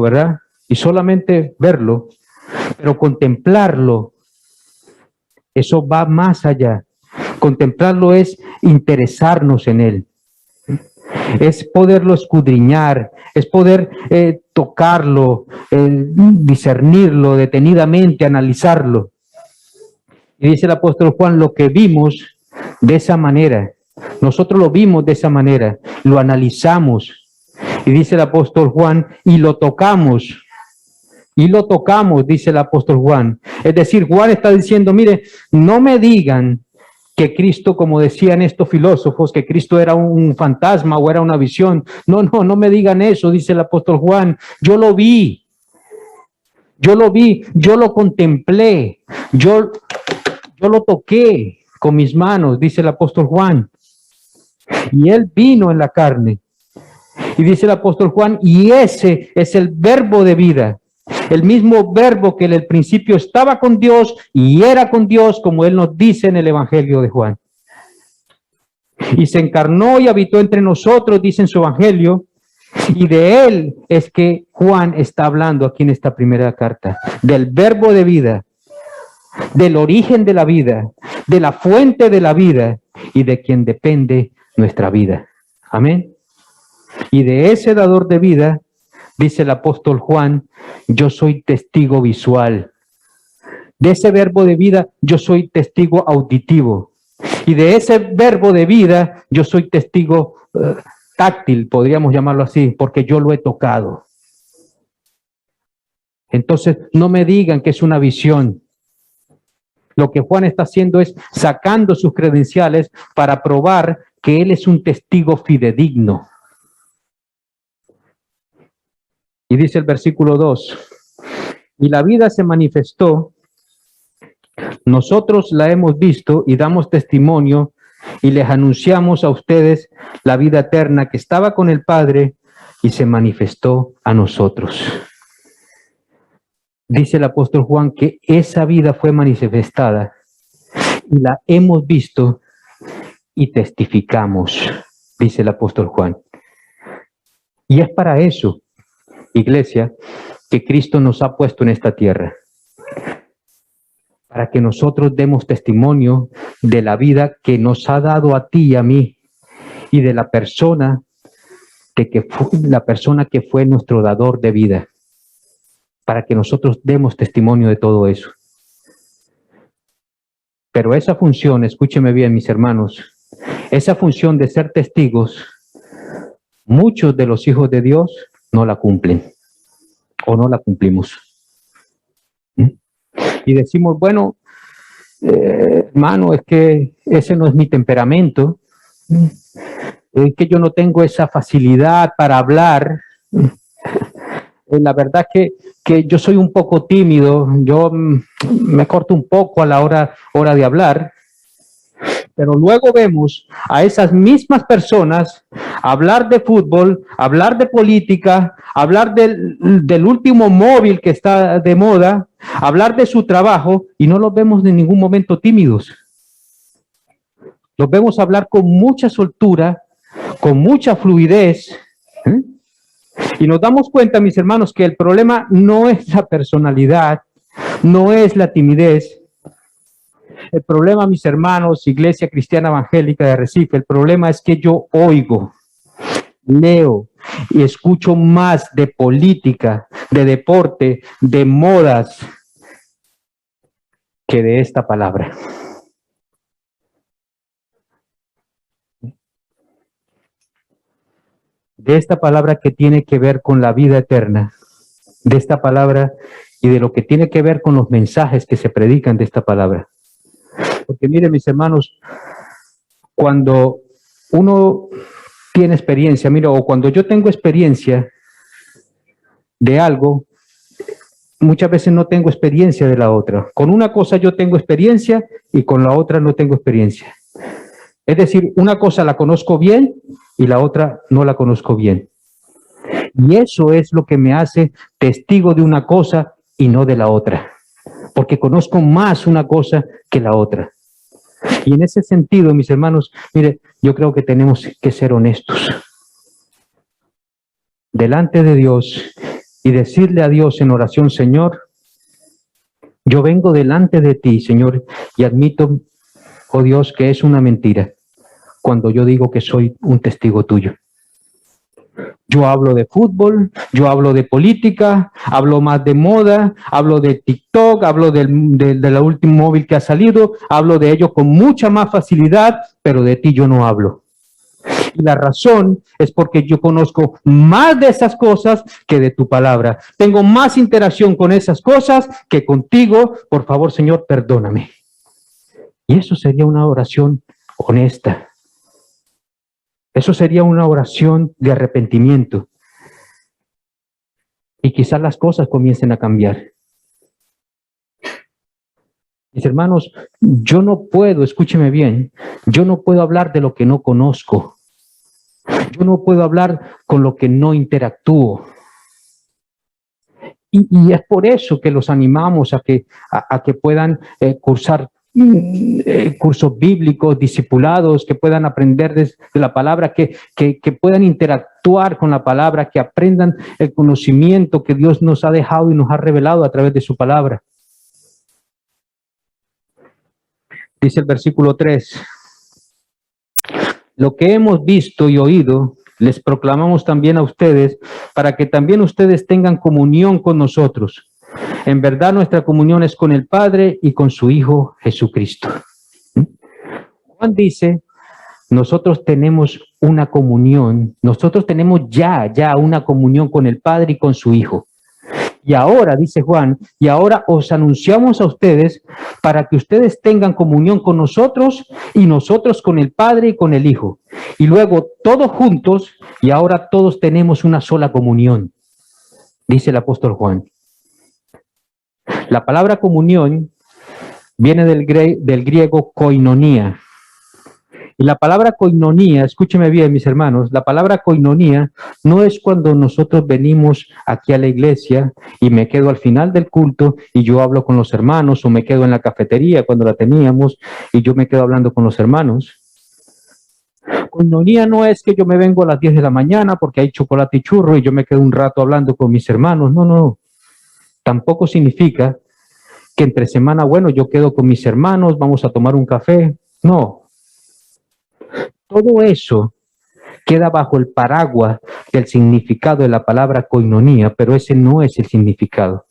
¿verdad? Y solamente verlo, pero contemplarlo, eso va más allá. Contemplarlo es interesarnos en él, es poderlo escudriñar, es poder tocarlo, discernirlo detenidamente, analizarlo. Y dice el apóstol Juan, lo que vimos de esa manera, nosotros lo vimos de esa manera, lo analizamos. Y dice el apóstol Juan, y lo tocamos, dice el apóstol Juan. Es decir, Juan está diciendo, mire, no me digan que Cristo, como decían estos filósofos, que Cristo era un fantasma o era una visión. No me digan eso, dice el apóstol Juan. Yo lo vi, yo lo contemplé, yo lo toqué con mis manos, dice el apóstol Juan. Y él vino en la carne. Y dice el apóstol Juan, y ese es el verbo de vida. el mismo verbo que en el principio estaba con Dios y era con Dios, como Él nos dice en el Evangelio de Juan. Y se encarnó y habitó entre nosotros, dice en su Evangelio, y de Él es que Juan está hablando aquí en esta primera carta, del verbo de vida, del origen de la vida, de la fuente de la vida y de quien depende nuestra vida. Amén. Y de ese dador de vida, dice el apóstol Juan, yo soy testigo visual. De ese verbo de vida, yo soy testigo auditivo. Y de ese verbo de vida, yo soy testigo táctil, podríamos llamarlo así, porque yo lo he tocado. Entonces, no me digan que es una visión. Lo que Juan está haciendo es sacando sus credenciales para probar que él es un testigo fidedigno. Y dice el versículo 2, y la vida se manifestó, nosotros la hemos visto y damos testimonio y les anunciamos a ustedes la vida eterna que estaba con el Padre y se manifestó a nosotros. Dice el apóstol Juan que esa vida fue manifestada y la hemos visto y testificamos, dice el apóstol Juan. Y es para eso, iglesia, que Cristo nos ha puesto en esta tierra, para que nosotros demos testimonio de la vida que nos ha dado a ti y a mí, y de la persona que fue nuestro dador de vida, para que nosotros demos testimonio de todo eso. Pero esa función, escúcheme bien, mis hermanos, esa función de ser testigos, muchos de los hijos de Dios no la cumplen, o no la cumplimos. Y decimos, bueno, hermano, es que ese no es mi temperamento, es que yo no tengo esa facilidad para hablar. La verdad que yo soy un poco tímido, yo me corto un poco a la hora de hablar. Pero luego vemos a esas mismas personas hablar de fútbol, hablar de política, hablar del último móvil que está de moda, hablar de su trabajo, y no los vemos en ningún momento tímidos. Los vemos hablar con mucha soltura, con mucha fluidez. Y nos damos cuenta, mis hermanos, que el problema no es la personalidad, no es la timidez. El problema, mis hermanos, Iglesia Cristiana Evangélica de Recife, el problema es que yo oigo, leo y escucho más de política, de deporte, de modas, que de esta palabra. De esta palabra que tiene que ver con la vida eterna, de esta palabra y de lo que tiene que ver con los mensajes que se predican de esta palabra. Porque miren, mis hermanos, cuando uno tiene experiencia, mira, o cuando yo tengo experiencia de algo, muchas veces no tengo experiencia de la otra. Con una cosa yo tengo experiencia y con la otra no tengo experiencia. Es decir, una cosa la conozco bien y la otra no la conozco bien. Y eso es lo que me hace testigo de una cosa y no de la otra, porque conozco más una cosa que la otra. Y en ese sentido, mis hermanos, mire, yo creo que tenemos que ser honestos delante de Dios y decirle a Dios en oración: Señor, yo vengo delante de ti, Señor, y admito, oh Dios, que es una mentira cuando yo digo que soy un testigo tuyo. Yo hablo de fútbol, yo hablo de política, hablo más de moda, hablo de TikTok, hablo del último móvil que ha salido, hablo de ello con mucha más facilidad, pero de ti yo no hablo. Y la razón es porque yo conozco más de esas cosas que de tu palabra. Tengo más interacción con esas cosas que contigo. Por favor, Señor, perdóname. Y eso sería una oración honesta. Eso sería una oración de arrepentimiento. Y quizás las cosas comiencen a cambiar. Mis hermanos, yo no puedo, escúcheme bien, yo no puedo hablar de lo que no conozco. Yo no puedo hablar con lo que no interactúo. Y es por eso que los animamos a que puedan cursar cursos bíblicos, discipulados, que puedan aprender de la palabra, que puedan interactuar con la palabra, que aprendan el conocimiento que Dios nos ha dejado y nos ha revelado a través de su palabra. Dice el versículo 3, lo que hemos visto y oído, les proclamamos también a ustedes, para que también ustedes tengan comunión con nosotros. En verdad, nuestra comunión es con el Padre y con su Hijo Jesucristo. Juan dice, nosotros tenemos una comunión, nosotros tenemos ya una comunión con el Padre y con su Hijo. Y ahora, dice Juan, y ahora os anunciamos a ustedes para que ustedes tengan comunión con nosotros y nosotros con el Padre y con el Hijo. Y luego todos juntos, y ahora todos tenemos una sola comunión, dice el apóstol Juan. La palabra comunión viene del griego koinonía. Y la palabra koinonía, escúcheme bien, mis hermanos, la palabra koinonía no es cuando nosotros venimos aquí a la iglesia y me quedo al final del culto y yo hablo con los hermanos, o me quedo en la cafetería cuando la teníamos y yo me quedo hablando con los hermanos. Koinonía no es que yo me vengo a las 10 de la mañana porque hay chocolate y churro y yo me quedo un rato hablando con mis hermanos. No. Tampoco significa que entre semana, bueno, yo quedo con mis hermanos, vamos a tomar un café. No. Todo eso queda bajo el paraguas del significado de la palabra koinonía, pero ese no es el significado.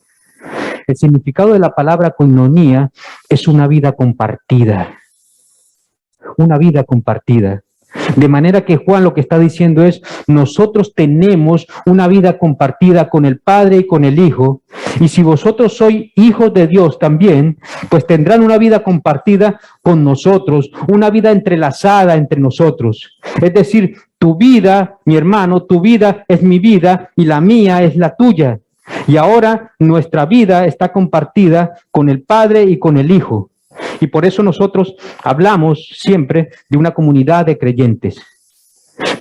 El significado de la palabra koinonía es una vida compartida. Una vida compartida. De manera que Juan lo que está diciendo es, nosotros tenemos una vida compartida con el Padre y con el Hijo, y si vosotros sois hijos de Dios también, pues tendrán una vida compartida con nosotros, una vida entrelazada entre nosotros. Es decir, tu vida, mi hermano, tu vida es mi vida y la mía es la tuya. Y ahora nuestra vida está compartida con el Padre y con el Hijo. Y por eso nosotros hablamos siempre de una comunidad de creyentes,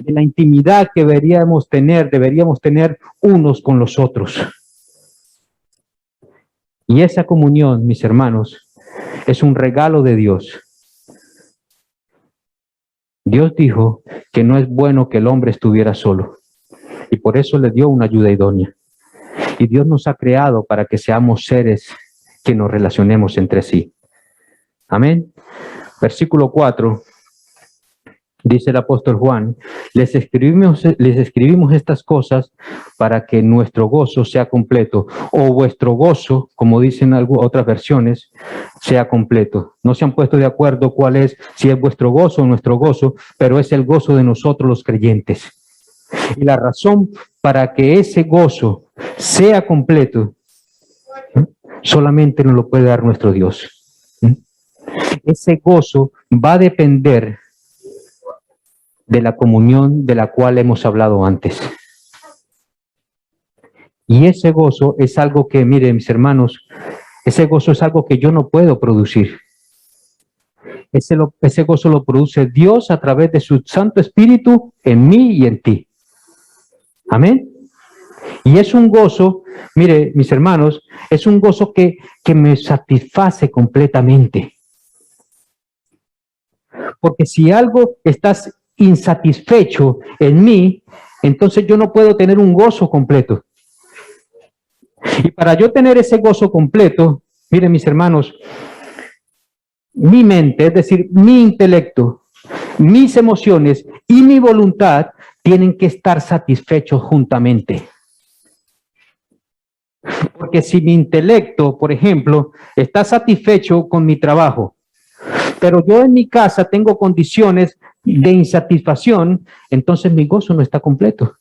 de la intimidad que deberíamos tener unos con los otros. Y esa comunión, mis hermanos, es un regalo de Dios. Dios dijo que no es bueno que el hombre estuviera solo, y por eso le dio una ayuda idónea. Y Dios nos ha creado para que seamos seres que nos relacionemos entre sí. Amén. Versículo 4, dice el apóstol Juan, les escribimos estas cosas para que nuestro gozo sea completo, o vuestro gozo, como dicen otras versiones, sea completo. No se han puesto de acuerdo cuál es, si es vuestro gozo o nuestro gozo, pero es el gozo de nosotros los creyentes. Y la razón para que ese gozo sea completo, solamente nos lo puede dar nuestro Dios. Ese gozo va a depender de la comunión de la cual hemos hablado antes. Y ese gozo es algo que, miren, mis hermanos, ese gozo es algo que yo no puedo producir. Ese gozo lo produce Dios a través de su Santo Espíritu en mí y en ti. Amén. Y es un gozo, mire, mis hermanos, es un gozo que me satisface completamente. Porque si algo estás insatisfecho en mí, entonces yo no puedo tener un gozo completo. Y para yo tener ese gozo completo, miren mis hermanos, mi mente, es decir, mi intelecto, mis emociones y mi voluntad tienen que estar satisfechos juntamente. Porque si mi intelecto, por ejemplo, está satisfecho con mi trabajo, pero yo en mi casa tengo condiciones de insatisfacción, entonces mi gozo no está completo.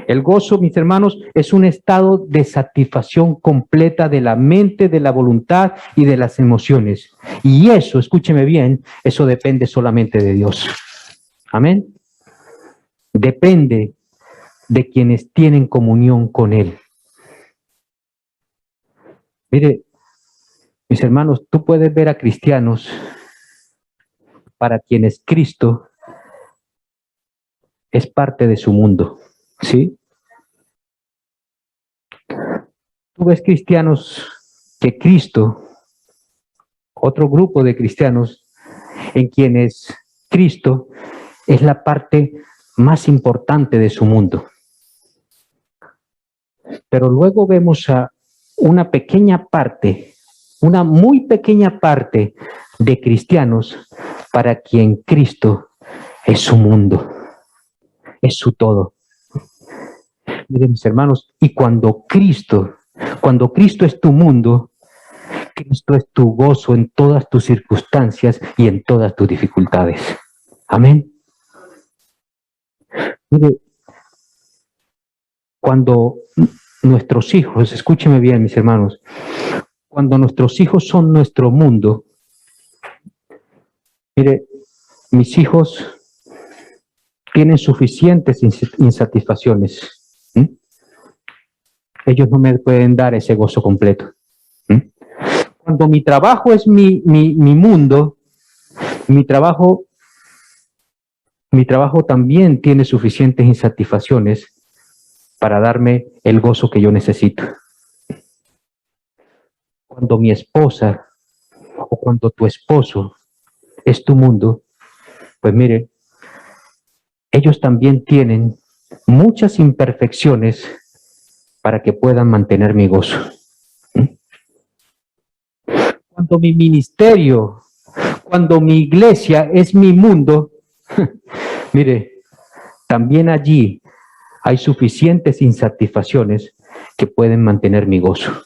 El gozo, mis hermanos, es un estado de satisfacción completa de la mente, de la voluntad y de las emociones. Y eso, escúcheme bien, eso depende solamente de Dios. Amén. Depende de quienes tienen comunión con Él. Mire, mis hermanos, tú puedes ver a cristianos para quienes Cristo es parte de su mundo, ¿sí? Tú ves cristianos que Cristo, otro grupo de cristianos en quienes Cristo es la parte más importante de su mundo. Pero luego vemos a una pequeña parte, una muy pequeña parte de cristianos para quien Cristo es su mundo, es su todo. Miren, mis hermanos, y cuando Cristo es tu mundo, Cristo es tu gozo en todas tus circunstancias y en todas tus dificultades. Amén. Mire, cuando nuestros hijos, escúcheme bien, mis hermanos, cuando nuestros hijos son nuestro mundo, mire, mis hijos tienen suficientes insatisfacciones. Ellos no me pueden dar ese gozo completo. Cuando mi trabajo es mi mundo, mi trabajo también tiene suficientes insatisfacciones para darme el gozo que yo necesito. Cuando mi esposa o cuando tu esposo es tu mundo, pues mire, ellos también tienen muchas imperfecciones para que puedan mantener mi gozo. Cuando mi ministerio, cuando mi iglesia es mi mundo, mire, también allí hay suficientes insatisfacciones que pueden mantener mi gozo.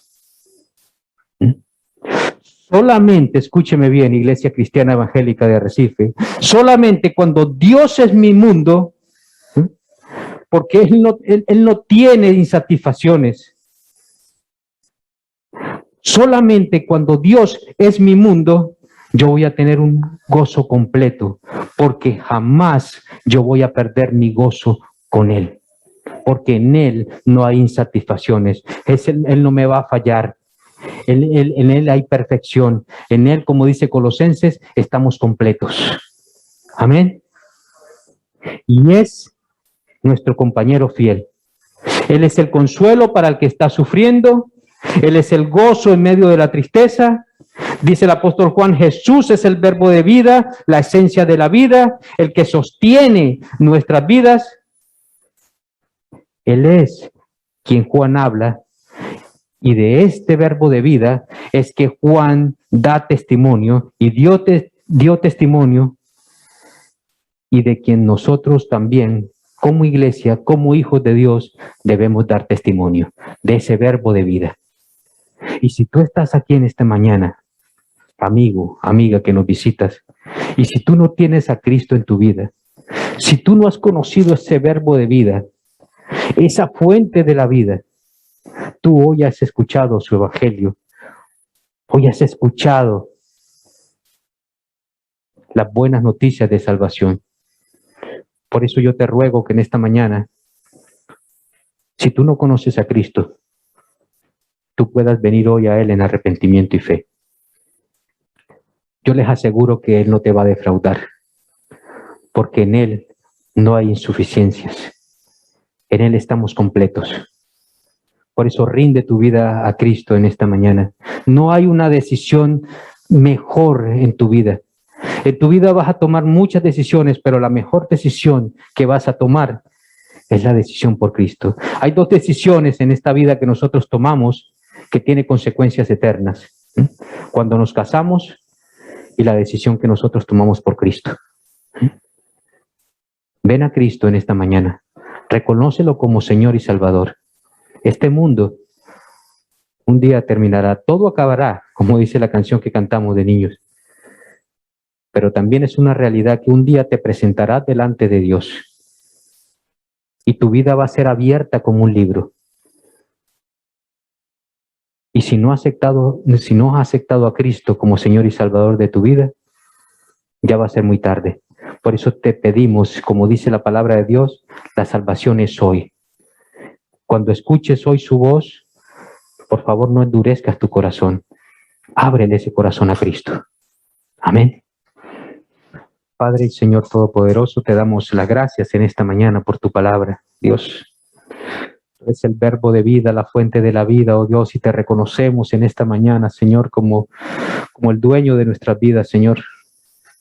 Solamente, escúcheme bien, Iglesia Cristiana Evangélica de Arrecife, solamente cuando Dios es mi mundo, porque Él no tiene insatisfacciones. Solamente cuando Dios es mi mundo, yo voy a tener un gozo completo, porque jamás yo voy a perder mi gozo con Él, porque en Él no hay insatisfacciones. Él no me va a fallar. En Él hay perfección. En Él, como dice Colosenses, estamos completos. Amén. Y es nuestro compañero fiel. Él es el consuelo para el que está sufriendo. Él es el gozo en medio de la tristeza. Dice el apóstol Juan, Jesús es el verbo de vida, la esencia de la vida, el que sostiene nuestras vidas. Él es quien Juan habla. Y de este verbo de vida es que Juan da testimonio y dio testimonio, y de quien nosotros también, como iglesia, como hijos de Dios, debemos dar testimonio de ese verbo de vida. Y si tú estás aquí en esta mañana, amigo, amiga que nos visitas, y si tú no tienes a Cristo en tu vida, si tú no has conocido ese verbo de vida, esa fuente de la vida, tú hoy has escuchado su evangelio, hoy has escuchado las buenas noticias de salvación. Por eso yo te ruego que en esta mañana, si tú no conoces a Cristo, tú puedas venir hoy a Él en arrepentimiento y fe. Yo les aseguro que Él no te va a defraudar, porque en Él no hay insuficiencias. En Él estamos completos. Por eso rinde tu vida a Cristo en esta mañana. No hay una decisión mejor en tu vida. En tu vida vas a tomar muchas decisiones, pero la mejor decisión que vas a tomar es la decisión por Cristo. Hay dos decisiones en esta vida que nosotros tomamos que tiene consecuencias eternas. Cuando nos casamos y la decisión que nosotros tomamos por Cristo. Ven a Cristo en esta mañana. Reconócelo como Señor y Salvador. Este mundo un día terminará, todo acabará, como dice la canción que cantamos de niños. Pero también es una realidad que un día te presentarás delante de Dios y tu vida va a ser abierta como un libro. Y si no has aceptado a Cristo como Señor y Salvador de tu vida, ya va a ser muy tarde. Por eso te pedimos, como dice la palabra de Dios, la salvación es hoy. Cuando escuches hoy su voz, por favor no endurezcas tu corazón. Ábrele ese corazón a Cristo. Amén. Padre y Señor Todopoderoso, te damos las gracias en esta mañana por tu palabra, Dios. Tú eres el verbo de vida, la fuente de la vida, oh Dios, y te reconocemos en esta mañana, Señor, como el dueño de nuestras vidas, Señor.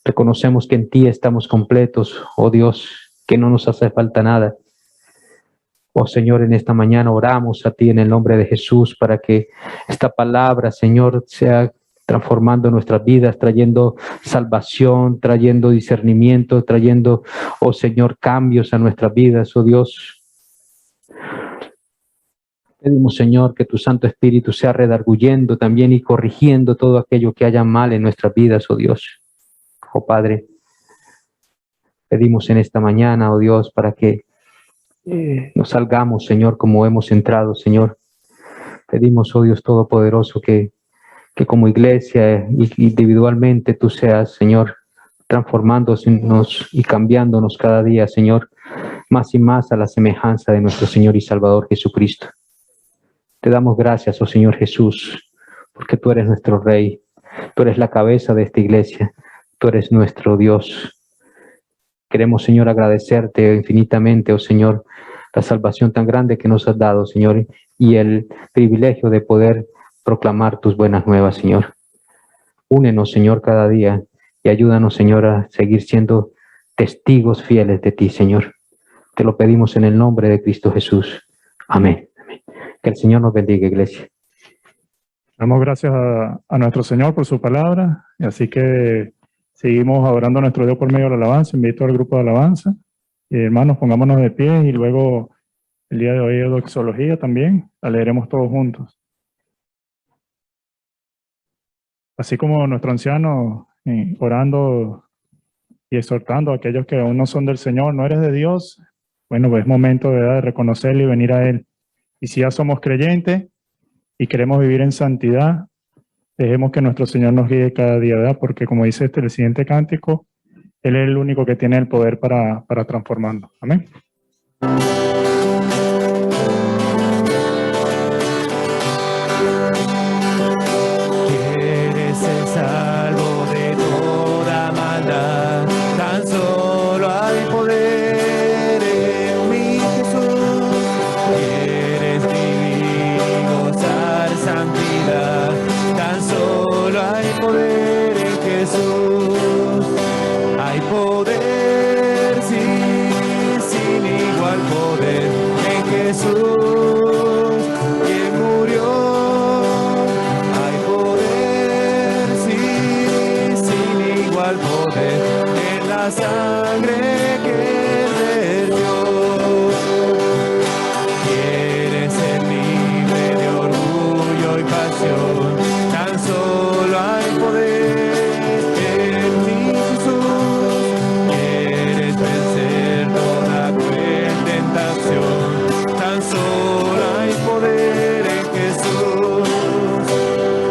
Reconocemos que en ti estamos completos, oh Dios, que no nos hace falta nada. Oh Señor, en esta mañana oramos a ti en el nombre de Jesús para que esta palabra, Señor, sea transformando nuestras vidas, trayendo salvación, trayendo discernimiento, trayendo, oh Señor, cambios a nuestras vidas, oh Dios. Pedimos, Señor, que tu Santo Espíritu sea redarguyendo también y corrigiendo todo aquello que haya mal en nuestras vidas, oh Dios. Oh Padre, pedimos en esta mañana, oh Dios, para que nos salgamos, Señor, como hemos entrado, Señor. Pedimos, oh Dios Todopoderoso, que como iglesia individualmente tú seas, Señor, transformándonos y cambiándonos cada día, Señor, más y más a la semejanza de nuestro Señor y Salvador Jesucristo. Te damos gracias, oh Señor Jesús, porque tú eres nuestro Rey, tú eres la cabeza de esta iglesia, tú eres nuestro Dios. Queremos, Señor, agradecerte infinitamente, oh Señor, la salvación tan grande que nos has dado, Señor, y el privilegio de poder proclamar tus buenas nuevas, Señor. Únenos, Señor, cada día y ayúdanos, Señor, a seguir siendo testigos fieles de ti, Señor. Te lo pedimos en el nombre de Cristo Jesús. Amén. Amén. Que el Señor nos bendiga, iglesia. Damos gracias a nuestro Señor por su palabra, y así que seguimos adorando a nuestro Dios por medio de la alabanza. Invito al grupo de alabanza. Hermanos, pongámonos de pie y luego el día de hoy hay doxología también. La leeremos todos juntos. Así como nuestro anciano orando y exhortando a aquellos que aún no son del Señor, no eres de Dios, bueno, pues es momento de reconocerle y venir a Él. Y si ya somos creyentes y queremos vivir en santidad, dejemos que nuestro Señor nos guíe cada día, ¿verdad? Porque como dice el siguiente cántico, Él es el único que tiene el poder para transformarnos. Amén. Eres el salvo de toda maldad, tan solo hay poder en mi Jesús. Quieres vivir y gozar santidad, tan solo hay poder en Jesús. Hay poder, sí, sin igual poder en Jesús, quien murió. Hay poder, sí, sin igual poder en la sangre que vertió. Quieres ser libre de orgullo y pasión, tan solo hay poder en mi Jesús. Quieres vencer toda cruel tentación, tan solo hay poder en Jesús.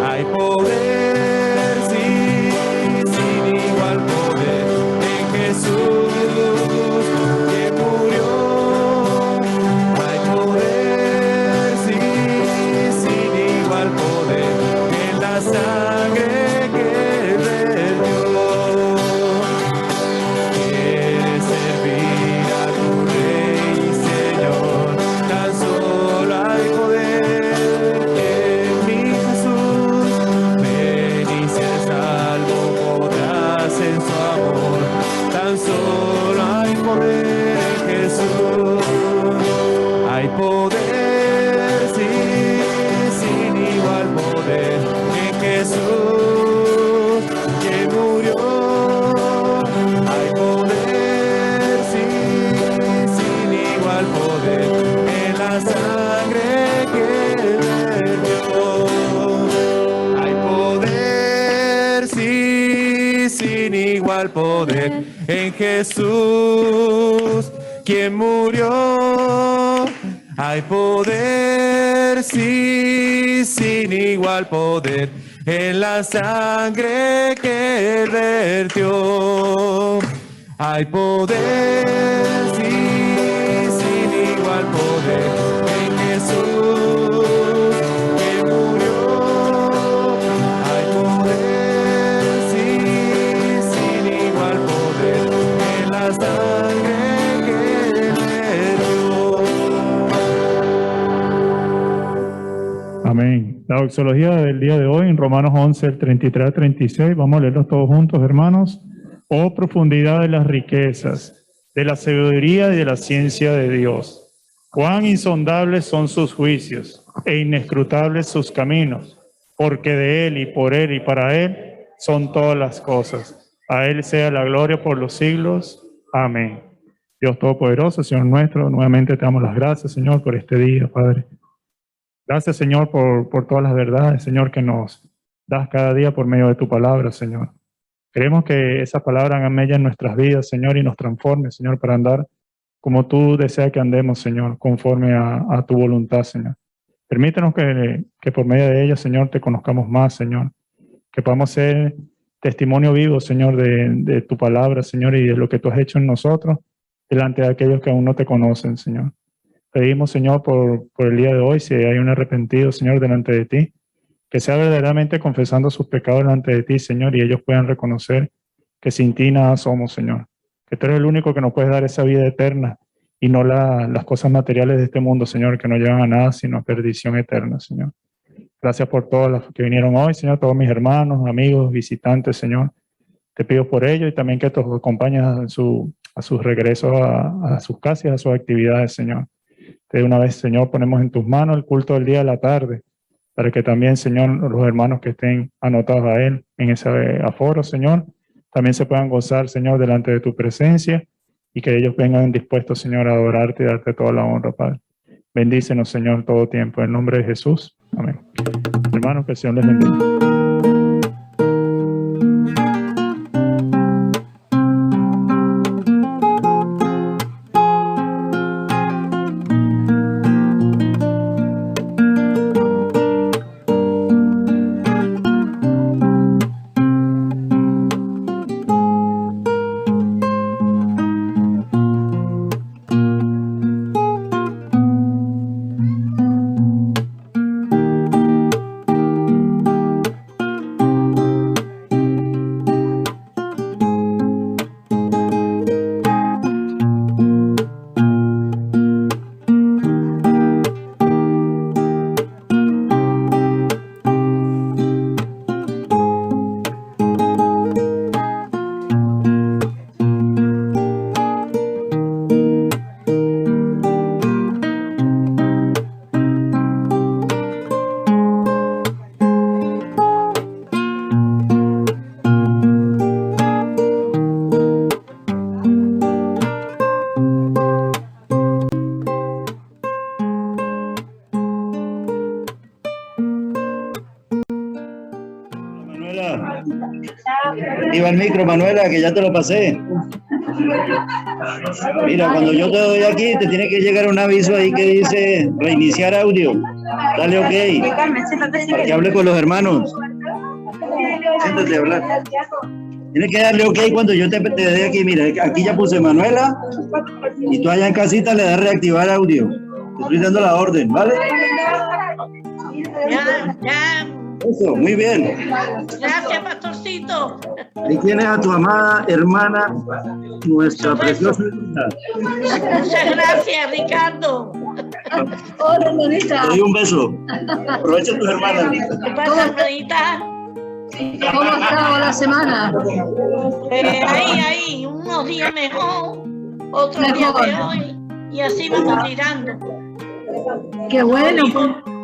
Hay poder, sí, sin igual poder en Jesús, que murió. Hay poder, sí, sin igual poder en la sangre que vertió. Quieres servir a tu Rey y Señor, tan solo hay poder en mi Jesús. Ven y ser salvo, podrás en su amor, tan solo hay poder en Jesús. Hay poder, sí, sin igual poder en Jesús, que murió. Hay poder, sí, sin igual poder en la sangre que vertió. Hay poder, sí, sin igual poder en Jesús, quien murió. Hay poder, sí, sin igual poder en la sangre que vertió. Hay poder, sí, sin igual poder en Jesús, que murió. Hay poder, sí, sin igual poder en la sangre que vertió. La doxología del día de hoy en Romanos 11, el 33 al 36. Vamos a leerlos todos juntos, hermanos. Oh profundidad de las riquezas, de la sabiduría y de la ciencia de Dios. Cuán insondables son sus juicios e inescrutables sus caminos, porque de Él y por Él y para Él son todas las cosas. A Él sea la gloria por los siglos. Amén. Dios Todopoderoso, Señor nuestro, nuevamente te damos las gracias, Señor, por este día, Padre. Gracias, Señor, por todas las verdades, Señor, que nos das cada día por medio de tu palabra, Señor. Queremos que esa palabra haga mella en nuestras vidas, Señor, y nos transforme, Señor, para andar como tú deseas que andemos, Señor, conforme a tu voluntad, Señor. Permítenos que por medio de ella, Señor, te conozcamos más, Señor. Que podamos ser testimonio vivo, Señor, de tu palabra, Señor, y de lo que tú has hecho en nosotros, delante de aquellos que aún no te conocen, Señor. Pedimos, Señor, por el día de hoy, si hay un arrepentido, Señor, delante de ti, que sea verdaderamente confesando sus pecados delante de ti, Señor, y ellos puedan reconocer que sin ti nada somos, Señor. Que tú eres el único que nos puedes dar esa vida eterna y no las cosas materiales de este mundo, Señor, que no llevan a nada, sino a perdición eterna, Señor. Gracias por todos los que vinieron hoy, Señor, todos mis hermanos, amigos, visitantes, Señor. Te pido por ello y también que los acompañes a sus regresos a sus casas, a sus actividades, Señor. De una vez, Señor, ponemos en tus manos el culto del día de la tarde, para que también, Señor, los hermanos que estén anotados a Él en ese aforo, Señor, también se puedan gozar, Señor, delante de tu presencia y que ellos vengan dispuestos, Señor, a adorarte y darte toda la honra, Padre. Bendícenos, Señor, todo tiempo. En el nombre de Jesús. Amén. Hermanos, que el Señor les bendiga. Activa el micro, Manuela, que ya te lo pasé. Mira, cuando yo te doy aquí, te tiene que llegar un aviso ahí que dice reiniciar audio. Dale OK. Para que hable con los hermanos. Siéntate a hablar. Tienes que darle OK cuando yo te dé aquí. Mira, aquí ya puse Manuela. Y tú allá en casita le das reactivar audio. Te estoy dando la orden, ¿vale? Ya. Eso, muy bien. Gracias, pastorcito. Ahí tienes a tu amada hermana, nuestra preciosa hija. Muchas gracias, Ricardo. Hola, hermanita. Te doy un beso. Aprovecha tus hermanas. ¿Qué pasa, hermanita? ¿Cómo ha estado la semana? Ahí, unos días mejor, otros días peor, y así vamos tirando. Qué bueno.